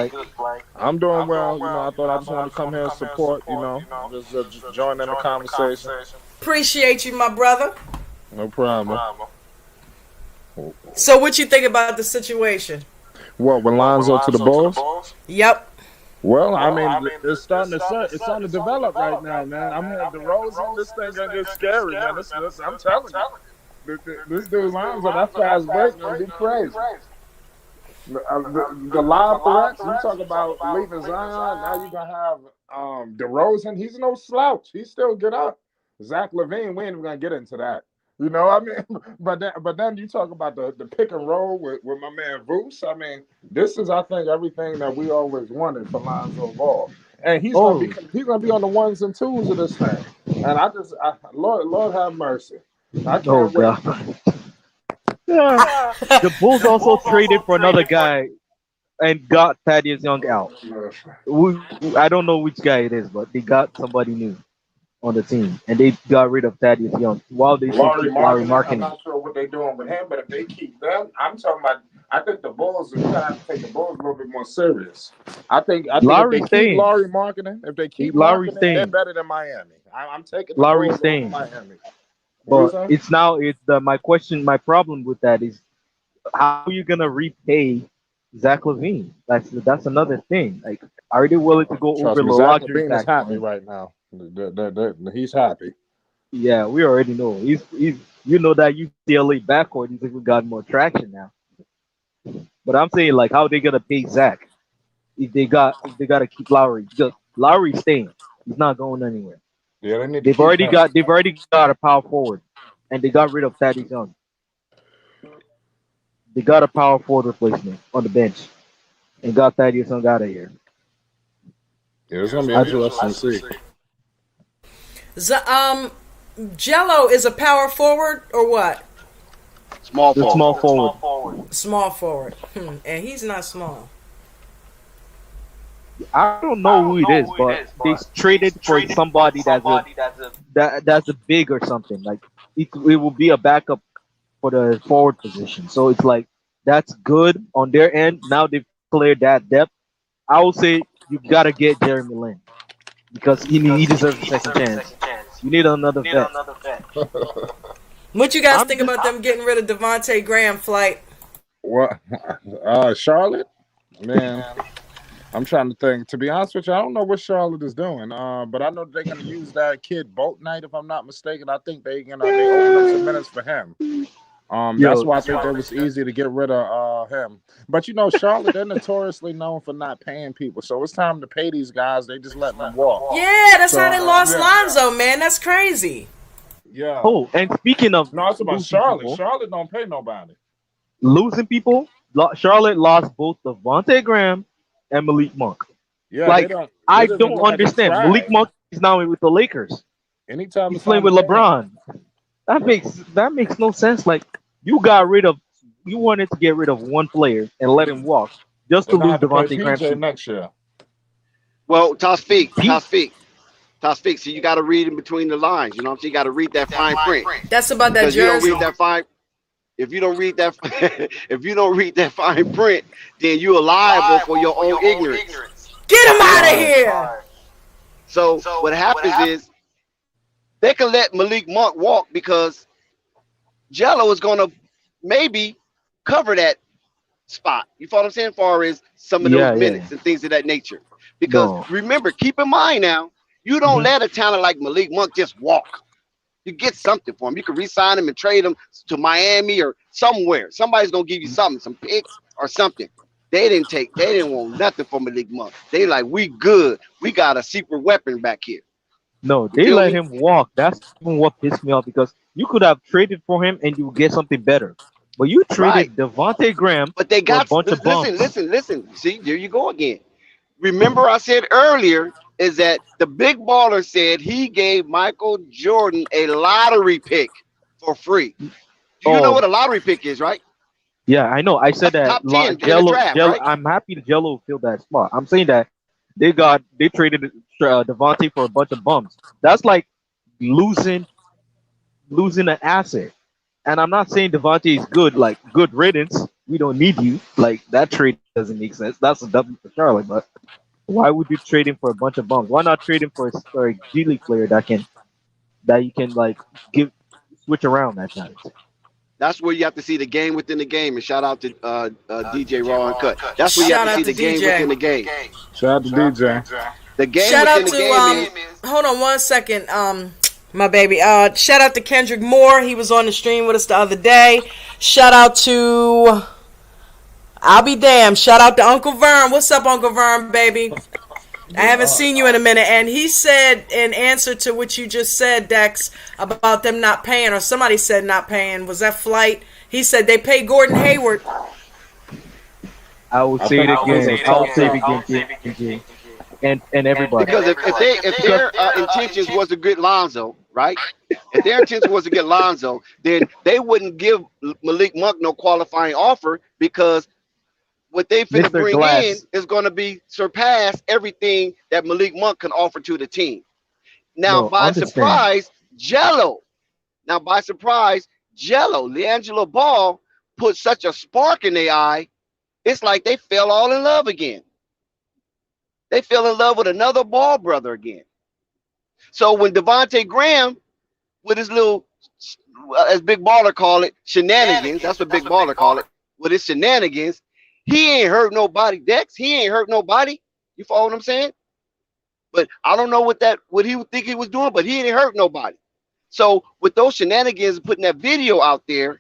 I'm doing well. You know, I thought I just wanted to come here and support. You know, just join in the conversation. Appreciate you, my brother. No problem. So, what you think about the situation? What, with Lonzo to the Bulls? Yep. Well, I mean, it's starting to develop right now, man. I'm hearing DeRozan. This thing gonna get scary, man. I'm telling you, this dude Lonzo, that fast break gonna be crazy. The live threats. You talk about leaving Zion. Now you gonna have DeRozan. He's no slouch. He still get up. Zach LaVine. We ain't even gonna get into that. You know, I mean, but then you talk about the pick and roll with my man Voos. I mean, this is, I think, everything that we always wanted for Lonzo Ball, and he's gonna be on the ones and twos of this thing. And Lord have mercy. I can't wait. God. Yeah. The Bulls also traded for another guy and got Thaddeus Young out. I don't know which guy it is, but they got somebody new on the team, and they got rid of Thaddeus Young while they should keep Larry Markkinen. I'm not sure what they're doing with him, but if they keep them, I'm talking about. I think the Bulls are going to have to take the Bulls a little bit more serious. I think if they keep Larry Markkinen, they're better than Miami. I'm taking the Larry Bulls staying. over Miami. But my problem with that is, how are you gonna repay Zach LaVine? That's another thing. Like, are they willing to go over the luxury tax? Zach LaVine is happy right now. He's happy. Yeah, we already know. He's you know that UCLA backcourt. He's even got more traction now. But I'm saying, like, how they gonna pay Zach if they got to keep Lowry? Because Lowry's staying. He's not going anywhere. Yeah, they've already got a power forward, and they got rid of Thaddeus Young. They got a power forward replacement on the bench, and got Thaddeus Young out of here. Yeah, it's gonna be interesting to see. Jello is a power forward or what? Small forward. Small forward. And he's not small. I don't know who it is, but they traded for somebody that's a big or something. Like, it will be a backup for the forward position. So it's like, that's good on their end. Now they've cleared that depth. I will say you gotta get Jeremy Lin because he deserves a second chance. You need another vet. What you guys think about them getting rid of Devontae Graham, Flight? What? Charlotte? Man, I'm trying to think. To be honest with you, I don't know what Charlotte is doing. But I know they're gonna use that kid Boat Knight, if I'm not mistaken. I think they open up some minutes for him. That's why I think it was easy to get rid of him. But you know, Charlotte, they're notoriously known for not paying people. So it's time to pay these guys. They just let them walk. Yeah, that's how they lost Lonzo, man. That's crazy. Yeah. Oh, and speaking of, no, it's about Charlotte. People, Charlotte don't pay nobody. Losing people. Charlotte lost both Devontae Graham and Malik Monk. Yeah, like, I don't understand. Malik Monk is now with the Lakers. Anytime he's playing with LeBron. That makes no sense. Like, you wanted to get rid of one player and let him walk just to lose Devontae Graham next year. Well, Toss-Speak. See, you got to read in between the lines. You know what I'm saying? You got to read that fine print. That's about that jersey. You don't read that fine. If you don't read that, fine print, then you are liable for your own ignorance. Get him out of here. So what happens is they can let Malik Monk walk because Jello is going to maybe cover that spot. You follow what I'm saying? As far as some of those minutes and things of that nature. Because remember, keep in mind now, you don't let a talent like Malik Monk just walk. You get something for him. You can re-sign him and trade him to Miami or somewhere. Somebody's gonna give you something, some picks or something. They didn't want nothing for Malik Monk. They like, we good. We got a secret weapon back here. No, they let him walk. That's even what pissed me off, because you could have traded for him and you would get something better. But you traded Devontae Graham, but they got for a bunch of bums. Listen. See, there you go again. Remember, I said earlier is that the big baller said he gave Michael Jordan a lottery pick for free. You know what a lottery pick is, right? Yeah, I know. I said that. Top 10 Jello, right? I'm happy that Jello filled that spot. I'm saying that they traded Devontae for a bunch of bums. That's like losing an asset. And I'm not saying Devontae is good, like good riddance. We don't need you. Like, that trade doesn't make sense. That's a W for Charlotte, but why would you trade him for a bunch of bums? Why not trade him for a G League player that you can like switch around that time? That's where you have to see the game within the game. And shout out to DJ Raw and Cut. That's where you Shout have to out see to the game DJ. within the game. Shout out to DJ. The game Shout out within the to game is. hold on one second, my baby. Shout out to Kendrick Moore. He was on the stream with us the other day. Shout out to I'll be damned. Shout out to Uncle Vern. What's up, Uncle Vern, baby? I haven't seen you in a minute. And he said, in answer to what you just said, Dex, about them not paying, or somebody said not paying. Was that Flight? He said they pay Gordon Hayward. I will say it again. I will say it again. And everybody. Because if their intentions was to get Lonzo, right? If their intention was to get Lonzo, then they wouldn't give Malik Monk no qualifying offer, because what they finna Mr. bring Glass. in is going to be surpass everything that Malik Monk can offer to the team. Now, No, by understand. surprise, LiAngelo Ball put such a spark in their eye. It's like they fell all in love again. They fell in love with another Ball brother again. So when Devontae Graham, with his little, as Big Baller call it, shenanigans, that's what Big Baller call it, with his shenanigans, he ain't hurt nobody, Dex. He ain't hurt nobody. You follow what I'm saying? But I don't know what he would think he was doing, but he ain't hurt nobody. So with those shenanigans, putting that video out there,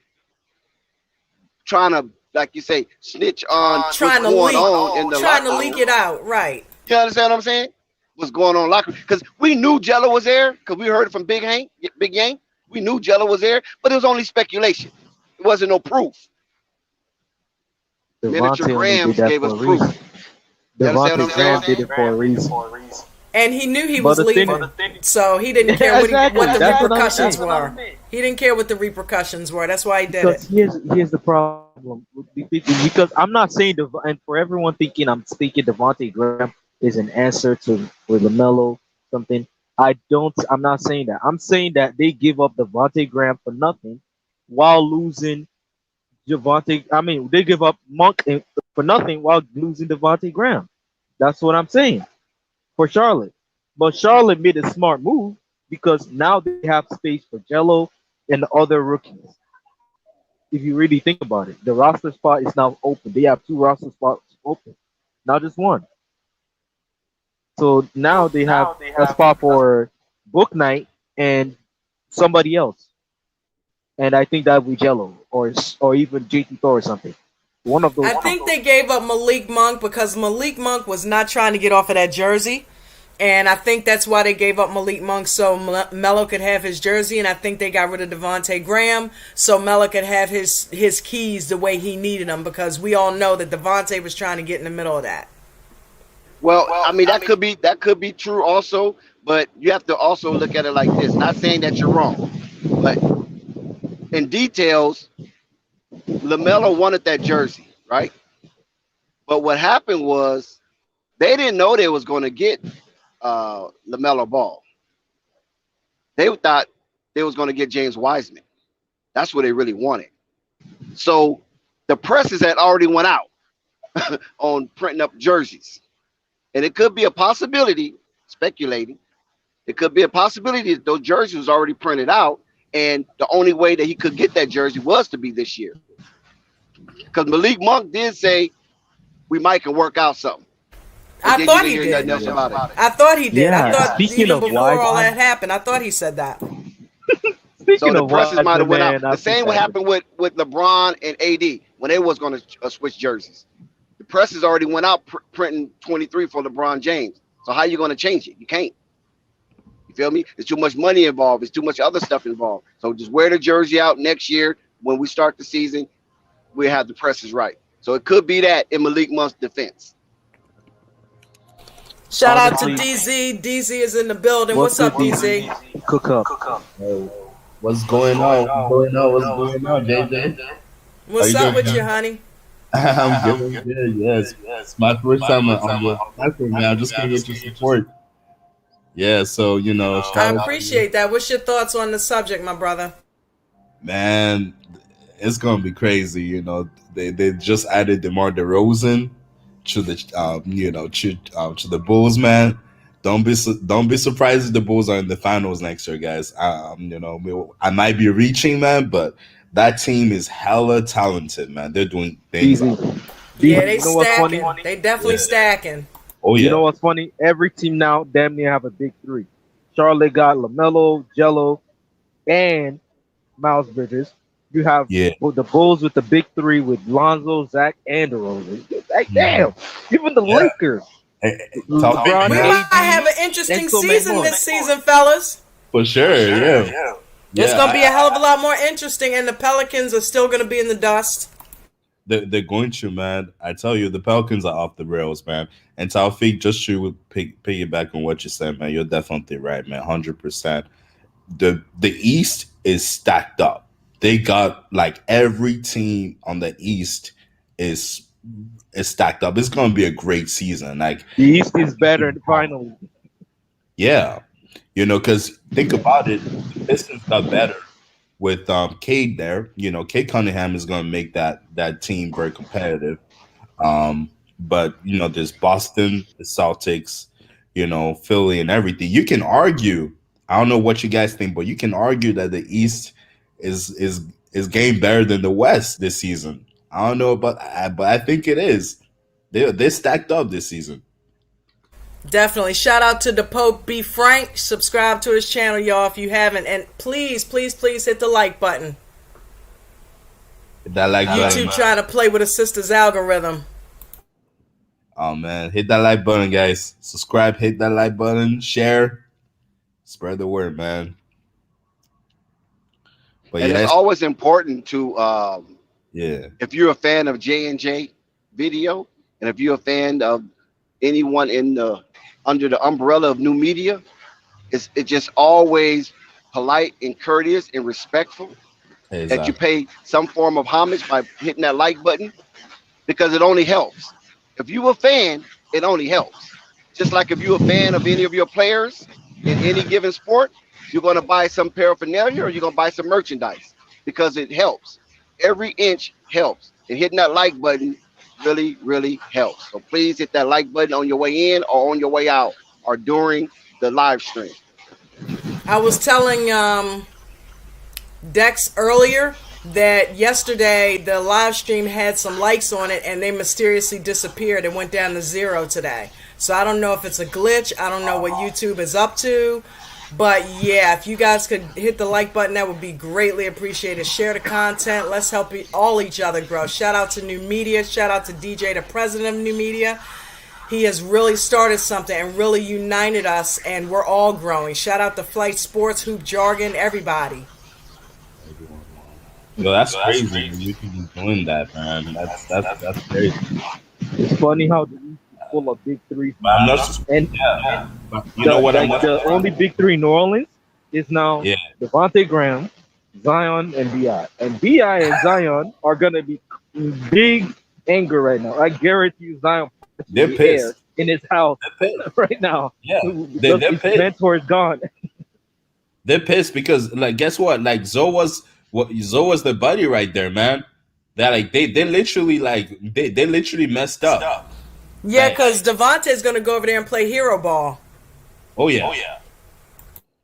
trying to, like you say, snitch on Trying what's to going leak, on in the trying to locker leak room. it out, right? You understand what I'm saying? What's going on in the locker room? Because we knew Jello was there, because we heard it from Big Yank. We knew Jello was there, but it was only speculation. It wasn't no proof. Miniature Devontae only Grahams did that gave for us a proof. reason. You understand what I'm Devontae Graham saying? did it for a reason. And he knew he But was the thing- leaving, so he didn't care Yeah, exactly. what the That's what I'm repercussions saying. were. He didn't care what the repercussions were. That's why he did Because it. here's the problem. Because I'm not saying, and for everyone thinking I'm thinking Devontae Graham is an answer to with LaMelo something. I'm not saying that. I'm saying that they give up Devontae Graham for nothing while losing they give up Monk for nothing while losing Devontae Graham. That's what I'm saying for Charlotte. But Charlotte made a smart move because now they have space for Jello and the other rookies. If you really think about it, the roster spot is now open. They have 2 roster spots open, not just one. So now they have a spot for Book Night and somebody else. And I think that would be Jello or even JT Thor or something. One of those. I think they gave up Malik Monk because Malik Monk was not trying to get off of that jersey. And I think that's why they gave up Malik Monk, so Melo could have his jersey. And I think they got rid of Devontae Graham so Melo could have his keys the way he needed them, because we all know that Devontae was trying to get in the middle of that. Well, I mean, that could be true also, but you have to also look at it like this. Not saying that you're wrong, but in details, LaMelo wanted that jersey, right? But what happened was they didn't know they was going to get LaMelo Ball. They thought they was going to get James Wiseman. That's what they really wanted. So the presses had already went out on printing up jerseys. And it could be a possibility, speculating, it could be a possibility that those jerseys was already printed out, and the only way that he could get that jersey was to be this year. Because Malik Monk did say we might can work out something. I thought he did. I thought he did. Yeah. I thought Speaking even of before Wiseman- all that happened, I thought he said that. So the presses might have went out. I The same think what that- happened with LeBron and AD when they was going to switch jerseys. The presses already went out printing 23 for LeBron James. So how you going to change it? You can't. You feel me? There's too much money involved. There's too much other stuff involved. So just wear the jersey out next year when we start the season. We have the presses right. So it could be that in Malik Monk's defense. Shout out to Honestly- DZ. DZ is in the building. What's up, DZ? Cook up. Hey, what's going on? What's going on, JJ? What's you up doing, with man? you, honey? I'm good. Yes, it's my first time on your platform, man. I'm just gonna get your support. Yeah, so I shout out to appreciate that. What's your thoughts on the subject, my brother? you. Man, it's gonna be crazy. They just added DeMar DeRozan to the to the Bulls, man. Don't be surprised if the Bulls are in the finals next year, guys. I might be reaching, man, but That team is hella talented, man. They're doing things. Easy. Yeah, they You know what's funny? stacking. They definitely Yeah. stacking. Oh You yeah. know what's funny? Every team now damn near have a big three. Charlotte got LaMelo, Jello, and Miles Bridges. You have Yeah. the Bulls with the big three with Lonzo, Zach, and DeRozan. Like, damn. Even the Yeah. Lakers, Talking LeBron, We man. might have an AD, interesting and so many season more. this season, fellas. For sure. Yeah. It's Yeah. gonna be a hell of a lot more interesting, and the Pelicans are still gonna be in the dust. They're going to, man. I tell you, the Pelicans are off the rails, man. And Taufik, just to piggyback on what you said, man, you're definitely right, man. 100%. The East is stacked up. They got like every team on the East is stacked up. It's gonna be a great season. Like, The East is better finally. yeah, because think about it, the Pistons got better with Cade there. Cade Cunningham is gonna make that team very competitive. But there's Boston, the Celtics, Philly, and everything. You can argue. I don't know what you guys think, but you can argue that the East is game better than the West this season. I don't know about, but I think it is. They're stacked up this season. Definitely. Shout out to the Pope B. Frank. Subscribe to his channel, y'all, if you haven't. And please, please, please hit the like button. Hit that like button, YouTube man. trying to play with his sister's algorithm. Oh man, hit that like button, guys. Subscribe, hit that like button, share, spread the word, man. But And yeah, it's always important to, yeah, if you're a fan of J&J Video, and if you're a fan of anyone under the umbrella of new media, it's just always polite and courteous and respectful that you exactly. pay some form of homage by hitting that like button, because it only helps. If you're a fan, it only helps. Just like if you're a fan of any of your players in any given sport, you're going to buy some paraphernalia or you're going to buy some merchandise because it helps. Every inch helps. And hitting that like button really, really helps. So please hit that like button on your way in or on your way out or during the live stream. I was telling Dex earlier that yesterday the live stream had some likes on it and they mysteriously disappeared and went down to 0 today. So I don't know if it's a glitch. I don't know what YouTube is up to. But yeah, if you guys could hit the like button, that would be greatly appreciated. Share the content. Let's help all each other grow. Shout out to New Media. Shout out to DJ, the president of New Media. He has really started something and really united us, and we're all growing. Shout out to Flight Sports, Hoop Jargon, everybody. Yo, that's crazy. You can be doing that, man. That's crazy. It's funny how the East is full of big threes. But I'm not. And Yeah. But you know what? the only big three in New Orleans is now Yeah. Devontae Graham, Zion, and Bi. And Bi and Zion are gonna be in big anger right now. I guarantee you, Zion They're the pissed. air in his house They're pissed. right now. Yeah. Because They're his pissed. mentor is gone. They're pissed because, like, guess what? Like, Zoe was the buddy right there, man. That like they literally they literally messed up. Yeah, because Devontae's going to go over there and play hero ball. Oh yeah.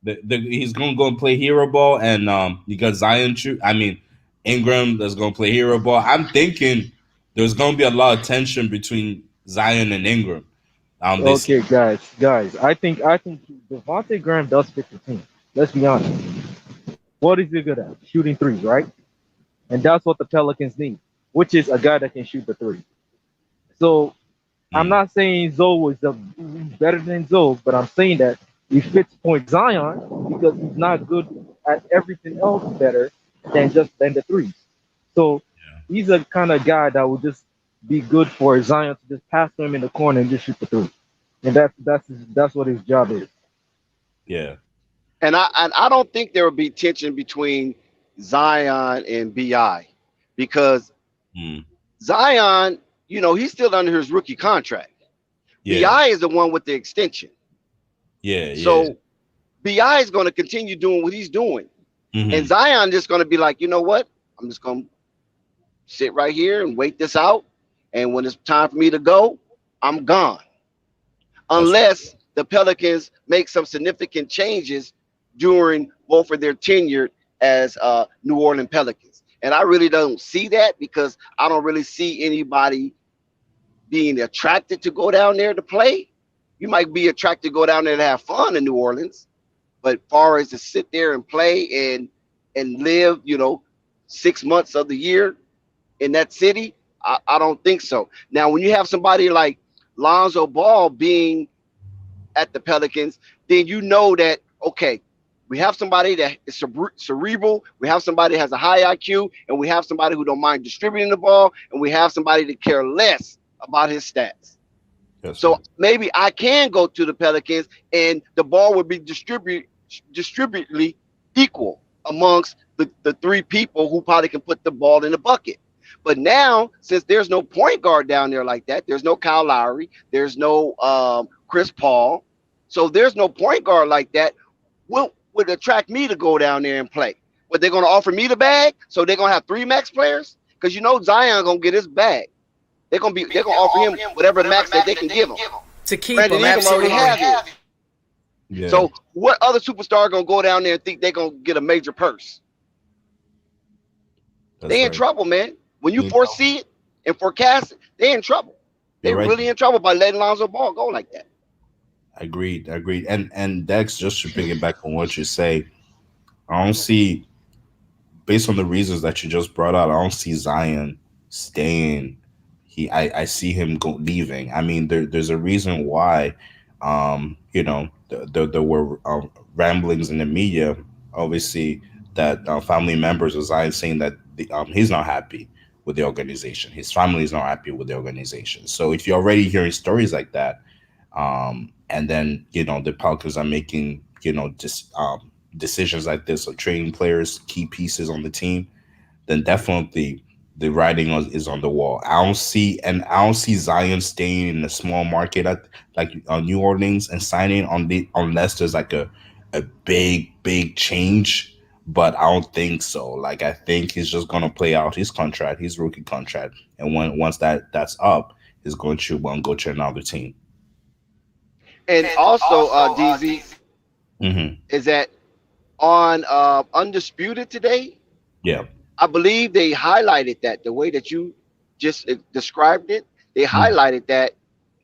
He's gonna go and play hero ball, and you got Zion. Ingram that's gonna play hero ball. I'm thinking there's gonna be a lot of tension between Zion and Ingram. Okay, guys. I think Devontae Graham does fit the team. Let's be honest. What is he good at? Shooting threes, right? And that's what the Pelicans need, which is a guy that can shoot the three. So I'm not saying Zoe is better than Zoe, but I'm saying that he fits point Zion because he's not good at everything else better than the threes. So he's a kind of guy that would just be good for Zion to just pass him in the corner and just shoot the three. And that's what his job is. Yeah. And I don't think there will be tension between Zion and Bi, because Zion, he's still under his rookie contract. Yeah. Bi is the one with the extension. Yeah. So Bi is going to continue doing what he's doing, and Zion just going to be like, you know what? I'm just going to sit right here and wait this out, and when it's time for me to go, I'm gone. Unless the Pelicans make some significant changes during both of their tenure as New Orleans Pelicans. And I really don't see that because I don't really see anybody being attracted to go down there to play. You might be attracted to go down there to have fun in New Orleans, but far as to sit there and play and live, 6 months of the year in that city, I don't think so. Now, when you have somebody like Lonzo Ball being at the Pelicans, then you know that, okay, we have somebody that is cerebral, we have somebody that has a high IQ, and we have somebody who don't mind distributing the ball, and we have somebody that care less about his stats. Yes, sir. So maybe I can go to the Pelicans and the ball would be distributedly equal amongst the three people who probably can put the ball in the bucket. But now, since there's no point guard down there like that, there's no Kyle Lowry, there's no Chris Paul, so there's no point guard like that. What would attract me to go down there and play? But they're going to offer me the bag, so they're going to have three max players because Zion going to get his bag. They're gonna offer him whatever max that they can give him. To keep Brandon him, Ingram already absolutely. has it. Yeah, So what other superstar gonna go down there and think they're gonna get a major purse? that's They in right. trouble, man. When you You know, foresee it and forecast it, they in trouble. They you're right. really in trouble by letting Lonzo Ball go like that. Agreed, agreed. And Dex, just to piggyback on what you say, I don't see, based on the reasons that you just brought out, I don't see Zion staying. I see him leaving. I mean, there's a reason why, there were ramblings in the media, obviously, that family members of Zion saying that he's not happy with the organization. His family is not happy with the organization. So if you're already hearing stories like that, and then the Pelicans are making just decisions like this of trading players, key pieces on the team, then definitely the writing is on the wall. I don't see Zion staying in a small market like New Orleans and signing unless there's like a big change. But I don't think so. Like I think he's just gonna play out his contract, his rookie contract, and once that's up, he's going to go to another team. And also, DZ, Hmm. is that on Undisputed today, Yeah. I believe they highlighted that the way that you just described it, they Mhm. highlighted that.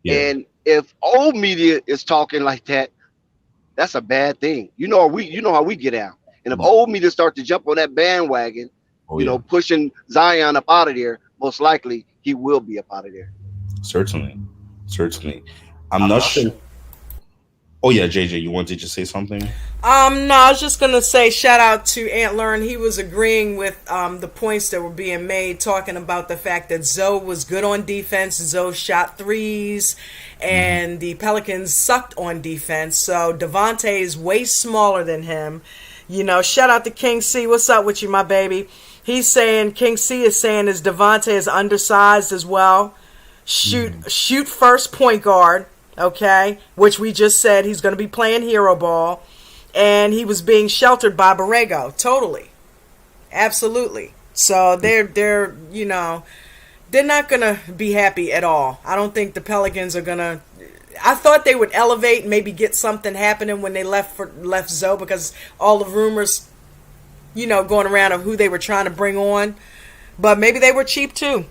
Yeah. And if old media is talking like that, that's a bad thing. You know how we get out. And if Yeah. old media start to jump on that bandwagon, Oh yeah. pushing Zion up out of there, most likely he will be up out of there. Certainly. Certainly. I'm not sure. Oh yeah, JJ, you wanted to say something? No, I was just gonna say shout out to Aunt Learn. He was agreeing with the points that were being made, talking about the fact that Zoe was good on defense. Zoe shot threes, and the Pelicans sucked on defense. So Devontae is way smaller than him. Shout out to King C. What's up with you, my baby? He's saying King C is saying is Devontae is undersized as well. Shoot first point guard. Okay, which we just said he's going to be playing hero ball, and he was being sheltered by Borrego. Totally, absolutely. So they're not going to be happy at all. I don't think the Pelicans are going to. I thought they would elevate and maybe get something happening when they left Zoe, because all the rumors, going around of who they were trying to bring on, but maybe they were cheap too.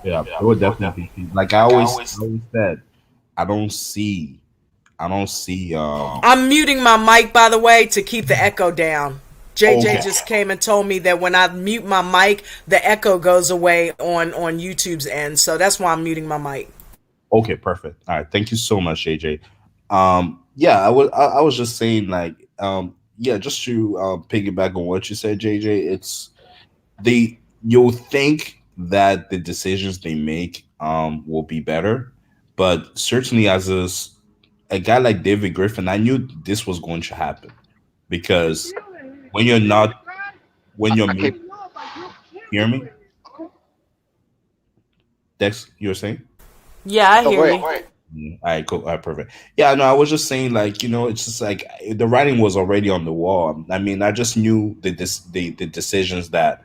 Yeah, it would definitely be. Like I always said, I don't see I'm muting my mic, by the way, to keep the echo down. JJ Okay. just came and told me that when I mute my mic, the echo goes away on YouTube's end. So that's why I'm muting my mic. Okay, perfect. All right, thank you so much, JJ. Yeah, I was just saying like yeah, just to piggyback on what you said, JJ. It's you'll think that the decisions they make will be better, but certainly a guy like David Griffin, I knew this was going to happen because when you're not when you're I can't. hear me, Dex, you were saying. Yeah, I Oh, hear go you. ahead. All right, cool. All right, perfect. Yeah, no, I was just saying, like, it's just like the writing was already on the wall. I mean, I just knew the decisions that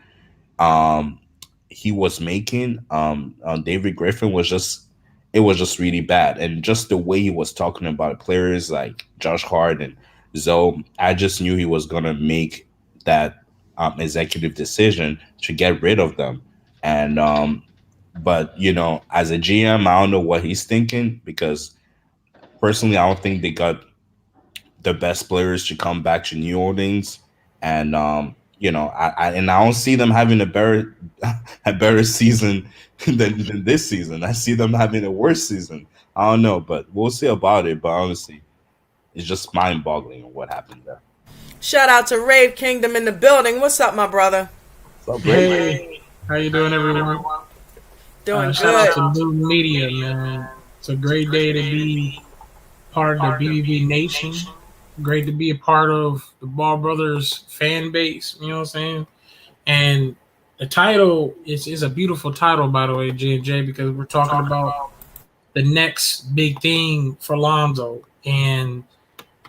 um he was making. David Griffin was just it was just really bad, and just the way he was talking about players like Josh Hart and Zoe, I just knew he was gonna make that executive decision to get rid of them. And but as a GM, I don't know what he's thinking, because personally, I don't think they got the best players to come back to New Orleans. And I don't see them having a better a better season than this season. I see them having a worse season. I don't know, but we'll see about it. But honestly, it's just mind-boggling what happened there. Shout out to Rave Kingdom in the building. What's up, my brother? So great. Hey, how you doing, everyone? Doing Shout good. out to New Media, man. It's a great day to be part of the BBB Nation. Great to be a part of the Ball Brothers fan base. You know what I'm saying? And the title is a beautiful title, by the way, J&J, because we're talking about the next big thing for Lonzo and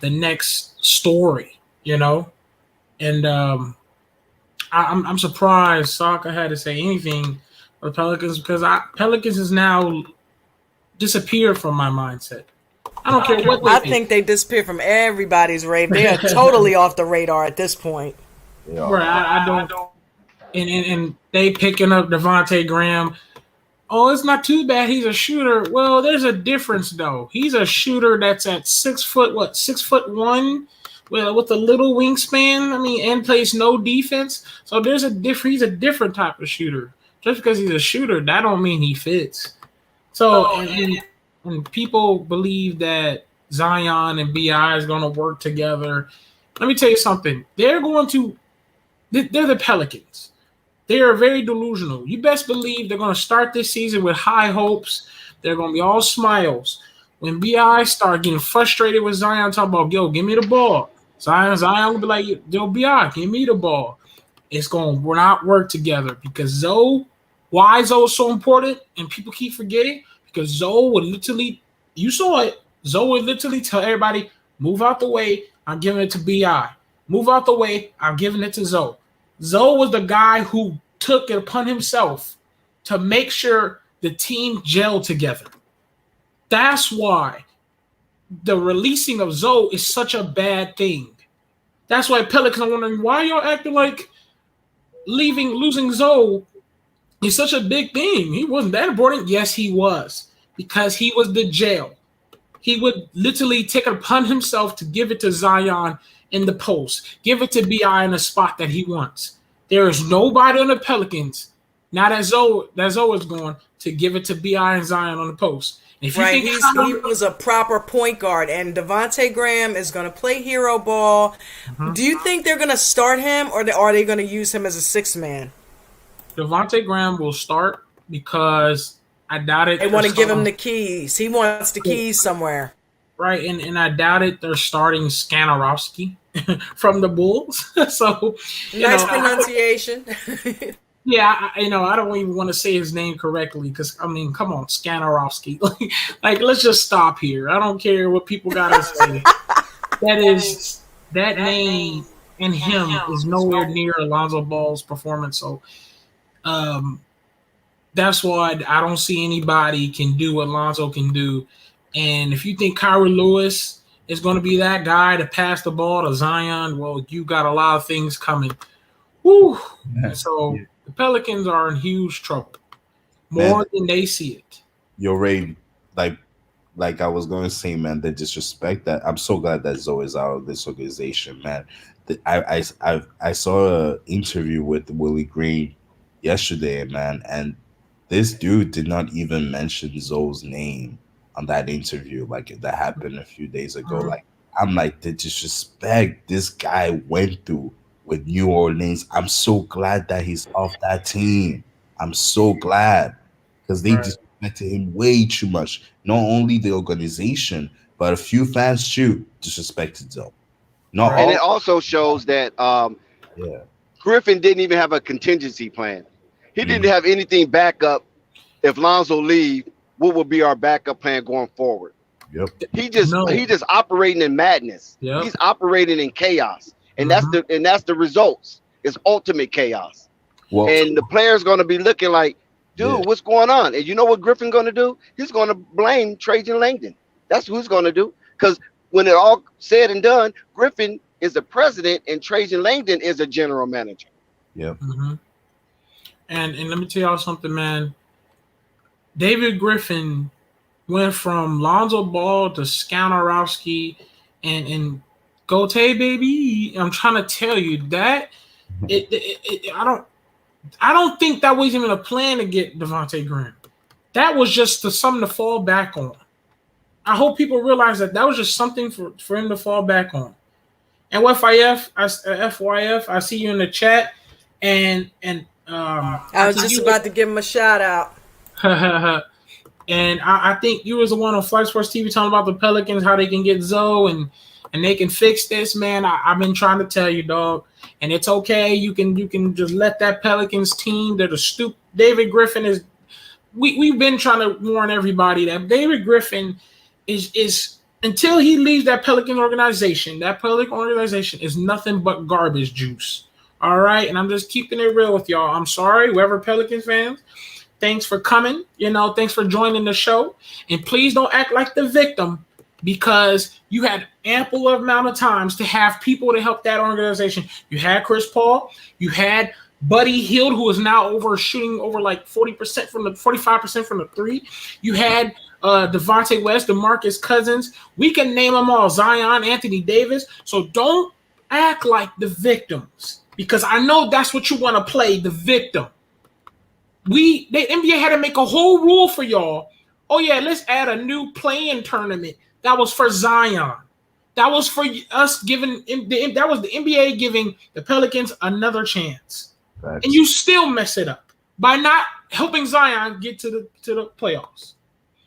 the next story, And I'm surprised Saka had to say anything for the Pelicans, because Pelicans has now disappeared from my mindset. I don't care what I think they disappeared from everybody's rave. They are totally off the radar at this point. Right, I don't. And they picking up Devontae Graham. Oh, it's not too bad. He's a shooter. Well, there's a difference though. He's a shooter that's at 6 foot, 6'1", with a little wingspan. I mean, and plays no defense. So there's he's a different type of shooter. Just because he's a shooter, that don't mean he fits. So and people believe that Zion and BI is going to work together. Let me tell you something. They're the Pelicans. They are very delusional. You best believe they're going to start this season with high hopes. They're going to be all smiles. When BI start getting frustrated with Zion, talking about, yo, give me the ball. Zion will be like, yo, BI, give me the ball. It's going to not work together, because why Zoe is so important, and people keep forgetting, because Zoe would literally, you saw it, Zoe would literally tell everybody, move out the way, I'm giving it to BI. Move out the way, I'm giving it to Zoe. Zoe was the guy who took it upon himself to make sure the team gelled together. That's why the releasing of Zoe is such a bad thing. That's why Pelicans are wondering, why y'all acting like losing Zoe is such a big thing. He wasn't that important. Yes, he was, because he was the gel. He would literally take it upon himself to give it to Zion in the post, give it to BI in a spot that he wants. There is nobody on the Pelicans, now that Zoe is gone, to give it to BI and Zion on the post. If you right, think he was a proper point guard, and Devontae Graham is going to play hero ball. Mm-hmm. Do you think they're going to start him, or are they going to use him as a sixth man? Devontae Graham will start, because I doubt it. They want to give him the keys. He wants the keys somewhere. Right, and I doubt it they're starting Skanarowski from the Bulls. So nice pronunciation. Yeah, I don't even want to say his name correctly, because, I mean, come on, Skanarowski. like, let's just stop here. I don't care what people got to say. That name and him is nowhere near Alonzo Ball's performance. So that's why I don't see anybody can do what Lonzo can do. And if you think Kyrie Lewis is going to be that guy to pass the ball to Zion, well, you got a lot of things coming. Woo! So the Pelicans are in huge trouble, more than they see it. You're right. Like I was going to say, man, the disrespect that I'm so glad that Zoe is out of this organization, man. I saw an interview with Willie Green yesterday, man, and this dude did not even mention Zoe's name on that interview, like that happened a few days ago. Like, I'm like, the disrespect this guy went through with New Orleans. I'm so glad that he's off that team. I'm so glad, because they disrespected him way too much. Not only the organization, but a few fans too disrespected Zoe. And it also shows that Griffin didn't even have a contingency plan. He didn't have anything back up. If Lonzo leave, what will be our backup plan going forward? Yep. He just operating in madness. Yep. He's operating in chaos, and that's the results. It's ultimate chaos. Well, and the player's going to be looking like, dude, what's going on? And you know what Griffin's going to do? He's going to blame Trajan Langdon. That's what he's going to do. Because when it all said and done, Griffin is the president and Trajan Langdon is a general manager. Yep. Mm-hmm. And let me tell y'all something, man. David Griffin went from Lonzo Ball to Skanarowski and Gote, baby. I'm trying to tell you that I don't think that was even a plan to get Devontae Graham. That was just something to fall back on. I hope people realize that was just something for him to fall back on. And FYF, I see you in the chat, and I was just about to give him a shout out. And I think you was the one on Flight Sports TV talking about the Pelicans, how they can get Zoe and they can fix this, man. I've been trying to tell you, dog. And it's okay. You can just let that Pelicans team. They're the stupid. David Griffin is. We've been trying to warn everybody that David Griffin is until he leaves that Pelican organization. That Pelican organization is nothing but garbage juice. All right, and I'm just keeping it real with y'all. I'm sorry, whoever Pelicans fans. Thanks for coming. Thanks for joining the show. And please don't act like the victim, because you had ample amount of times to have people to help that organization. You had Chris Paul. You had Buddy Hield, who is now shooting over like 45% from the three. You had Devontae West, DeMarcus Cousins. We can name them all. Zion, Anthony Davis. So don't act like the victims, because I know that's what you want to play, the victim. The NBA had to make a whole rule for y'all. Oh yeah, let's add a new play-in tournament. That was for Zion. That was for us giving. That was the NBA giving the Pelicans another chance. Facts. And you still mess it up by not helping Zion get to the playoffs.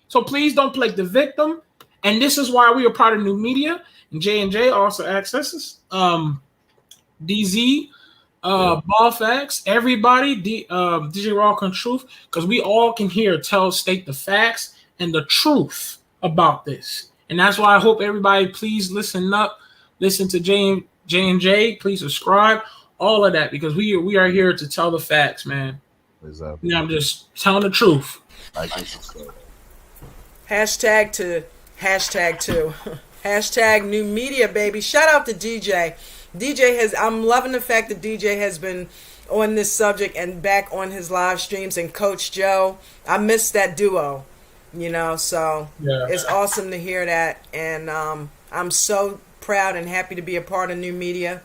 So please don't play the victim. And this is why we are part of New Media, and J&J also accesses DZ. Ball facts, everybody, DJ Rock and Truth, because we all can state the facts and the truth about this. And that's why I hope everybody please listen to J&J, please subscribe, all of that, because we are here to tell the facts, man. Exactly. I'm just telling the truth. Hashtag to hashtag two. Hashtag New Media, baby. Shout out to DJ. I'm loving the fact that DJ has been on this subject and back on his live streams, and Coach Joe. I miss that duo, so yeah. It's awesome to hear that. And I'm so proud and happy to be a part of New Media.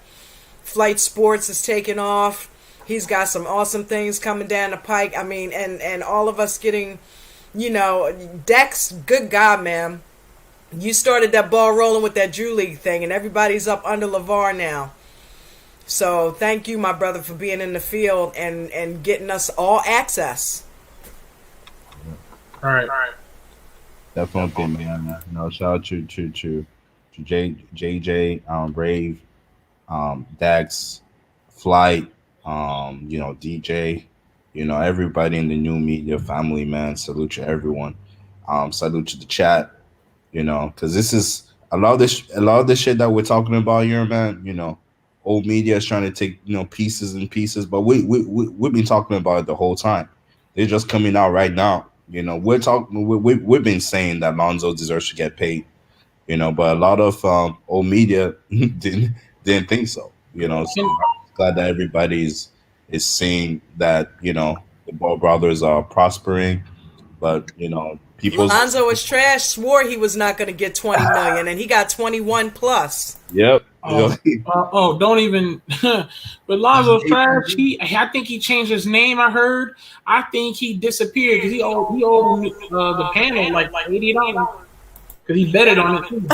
Flight Sports is taking off. He's got some awesome things coming down the pike. I mean, and all of us getting, Dex, good God, man. You started that ball rolling with that Drew League thing, and everybody's up under LeVar now. So thank you, my brother, for being in the field and getting us all access. All right. Definitely, man. Shout out to JJ, Brave, Dax, Flight, DJ, everybody in the New Media family, man. Salute to everyone. Salute to the chat. Because this is a lot of this shit that we're talking about here, man. Old media is trying to take pieces and pieces, but we've been talking about it the whole time. They're just coming out right now. We've been saying that Lonzo deserves to get paid, but a lot of old media didn't think so. So I'm glad that everybody is seeing that the Ball brothers are prospering, but Lonzo is trash. Swore he was not going to get 20 million, and he got 21 plus. Yep. Don't even. But Lonzo's trash. I think he changed his name. I think he disappeared because he owed the panel like $80 because he betted on it too.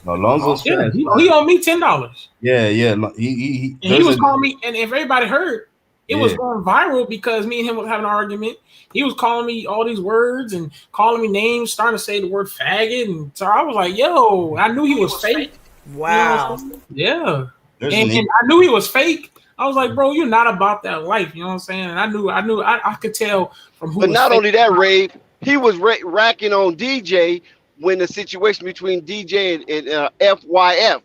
No, Lonzo's trash. He owed me $10. Yeah. He was calling me, and if everybody heard, it was going viral because me and him was having an argument. He was calling me all these words and calling me names, starting to say the word faggot. And so I was like, yo, I knew he was fake. Wow. Yeah. And I knew he was fake. I was like, bro, you're not about that life. You know what I'm saying? And I could tell from who. But not only that, Ray, he was racking on DJ when the situation between DJ and FYF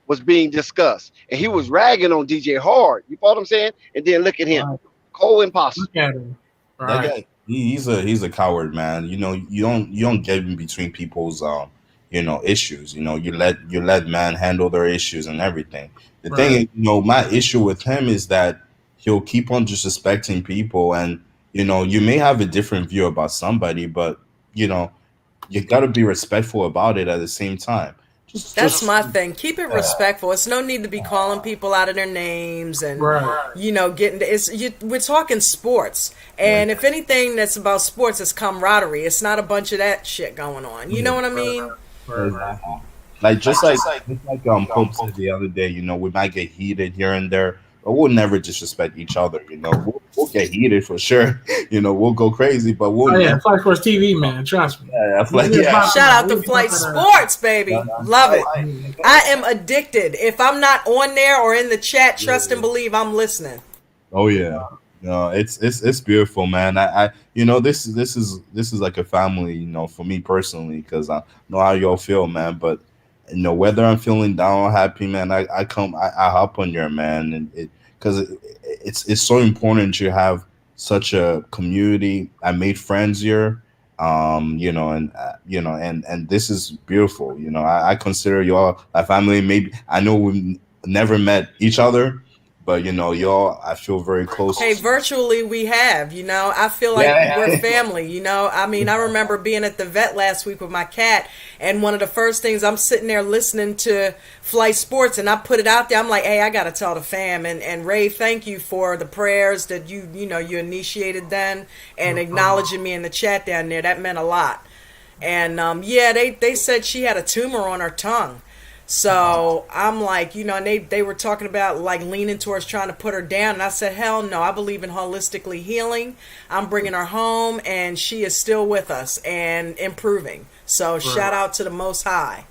was being discussed, and he was ragging on DJ hard. You follow what I'm saying? And then look at him, right. Cole Imposter. Look at him. Right. That guy, he's a coward, man. You don't get in between people's issues. You let man handle their issues and everything. The thing is, my issue with him is that he'll keep on disrespecting people, and you may have a different view about somebody, but you got to be respectful about it at the same time. That's my thing. Keep it respectful. It's no need to be calling people out of their names and getting. We're talking sports, and if anything that's about sports, it's camaraderie. It's not a bunch of that shit going on. You know what I mean? Exactly. Like Pope said the other day, we might get heated here and there, but we'll never disrespect each other. We'll get heated for sure. We'll go crazy, but we'll. Oh yeah, Flight Sports TV, man. Trust me. Shout out to Flight Sports, baby. Love it. I am addicted. If I'm not on there or in the chat, trust and believe I'm listening. Oh yeah. No, it's beautiful, man. I this is like a family, for me personally, because I know how y'all feel, man. But whether I'm feeling down or happy, man, I hop on there, man, and because it's so important to have such a community. I made friends here, and this is beautiful. I consider y'all a family. Maybe I know we've never met each other, but y'all, I feel very close. Hey, virtually we have. I feel like we're family. I mean, I remember being at the vet last week with my cat, and one of the first things, I'm sitting there listening to Flight Sports, and I put it out there. I'm like, hey, I got to tell the fam, and Ray, thank you for the prayers that you initiated then, and acknowledging me in the chat down there. That meant a lot. And they said she had a tumor on her tongue. So I'm like, and they were talking about like leaning towards trying to put her down. And I said, hell no, I believe in holistically healing. I'm bringing her home, and she is still with us and improving. So shout out to the Most High.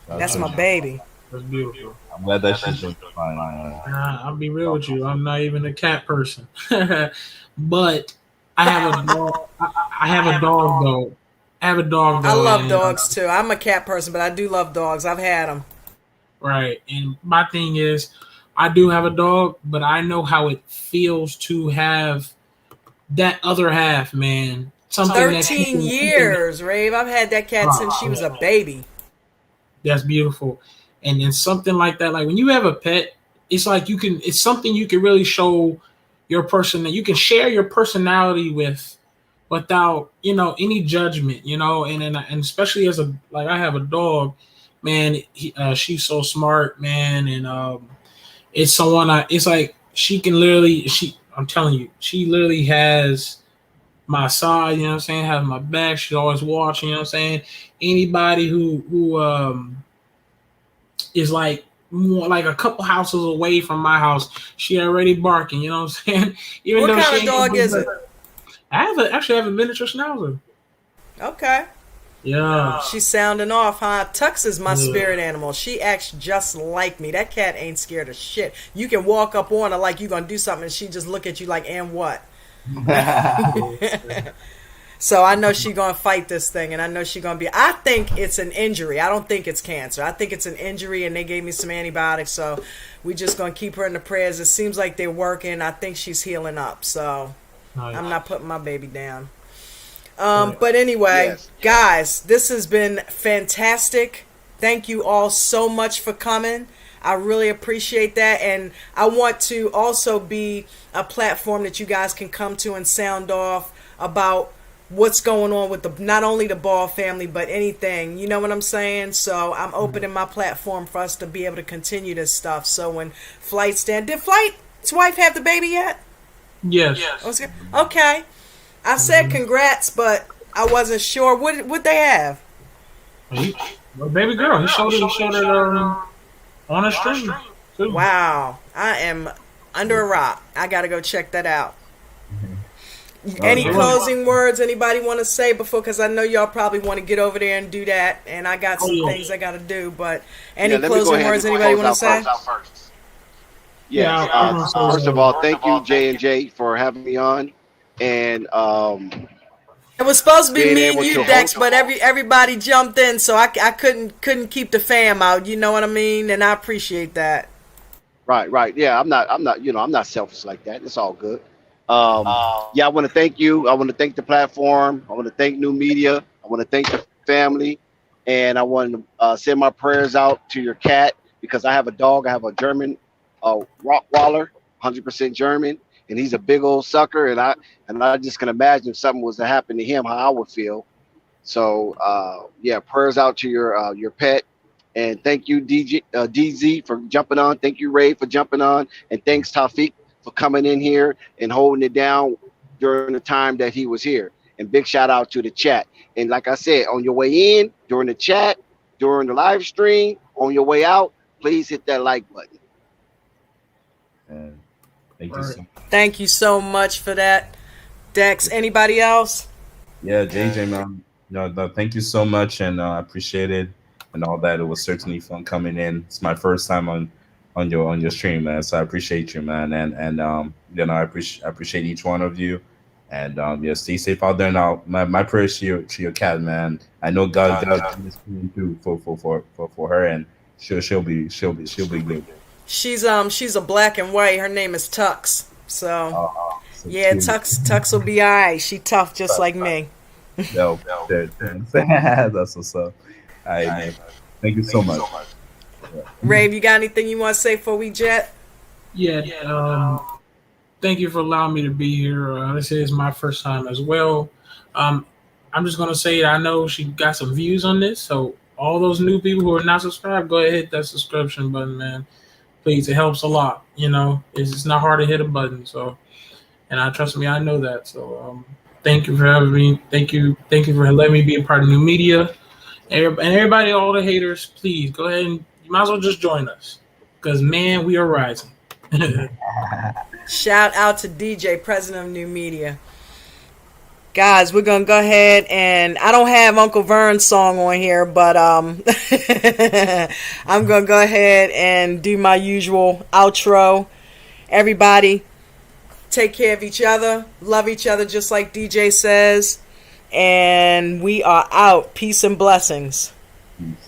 That's my baby. That's beautiful. I'm glad that she's doing fine. I'll be real with you. I'm not even a cat person, but I have a dog. I have a dog though. I have a dog. Though, I love dogs too. I'm a cat person, but I do love dogs. I've had them. Right, and my thing is, I do have a dog, but I know how it feels to have that other half, man. Something 13 years, Rave. I've had that cat since she was a baby. That's beautiful, and then something like that. Like when you have a pet, it's like it's something you can really show your person that you can share your personality with. Without any judgment, and especially as I have a dog, man. She's so smart, man, and it's someone it's like she can literally I'm telling you, she literally has my side, has my back. She's always watching, anybody who is like more like a couple houses away from my house, she already barking, Even what kind of dog is it? I actually have a miniature schnauzer. Okay. Yeah. She's sounding off, huh? Tux is my spirit animal. She acts just like me. That cat ain't scared of shit. You can walk up on her like you gonna do something, and she just look at you like, and what? So I know she gonna fight this thing, and I know she gonna be. I think it's an injury. I don't think it's cancer. I think it's an injury, and they gave me some antibiotics. So we just gonna keep her in the prayers. It seems like they're working. I think she's healing up. So. Nice. I'm not putting my baby down. But anyway, guys, this has been fantastic. Thank you all so much for coming. I really appreciate that. And I want to also be a platform that you guys can come to and sound off about what's going on with not only the Ball family, but anything. You know what I'm saying? So I'm opening my platform for us to be able to continue this stuff. So when did Flight's wife have the baby yet? Yes. Okay. I said congrats, but I wasn't sure. What they have? Well, baby girl. He showed it on a stream. Too. Wow. I am under a rock. I got to go check that out. Any closing words anybody want to say before? Because I know y'all probably want to get over there and do that. And I got some things I got to do. But any closing words anybody want to say? Yeah. First of all, thank you, J&J, for having me on. And it was supposed to be me and you, Dex, but everybody jumped in, so I couldn't keep the fam out. You know what I mean? And I appreciate that. Right. Yeah, I'm not selfish like that. It's all good. I want to thank you. I want to thank the platform. I want to thank New Media. I want to thank the family, and I want to send my prayers out to your cat because I have a dog. I have a German Rottweiler, 100% German, and he's a big old sucker. And I just can imagine if something was to happen to him, how I would feel. So yeah, prayers out to your pet, and thank you DZ for jumping on. Thank you Ray for jumping on, and thanks Tafik for coming in here and holding it down during the time that he was here. And big shout out to the chat. And like I said, on your way in, during the chat, during the live stream, on your way out, please hit that like button. And thank you so much. Thank you so much for that, Dex. Anybody else? Yeah, JJ, man. No, thank you so much, and I appreciate it and all that. It was certainly fun coming in. It's my first time on your stream, man. So I appreciate you, man, and I appreciate each one of you, and yeah, stay safe out there. Now, my prayers to your cat, man. I know God is coming through for her, and she'll be good. She's a black and white. Her name is Tux. So yeah, cute. Tux will be all right. She tough just like me. No, that's what's up. All right, man. Thank you so much. Rave, you got anything you want to say before we jet? Yeah. Thank you for allowing me to be here. This is my first time as well. I'm just gonna say I know she got some views on this, so all those new people who are not subscribed, go ahead and hit that subscription button, man. Please, it helps a lot. It's not hard to hit a button. So, and trust me, I know that. So, thank you for having me. Thank you for letting me be a part of new media. And everybody, all the haters, please go ahead and you might as well just join us, because man, we are rising. Shout out to DJ, president of New Media. Guys, we're going to go ahead and I don't have Uncle Vern's song on here, but I'm going to go ahead and do my usual outro. Everybody, take care of each other. Love each other just like DJ says. And we are out. Peace and blessings. Peace.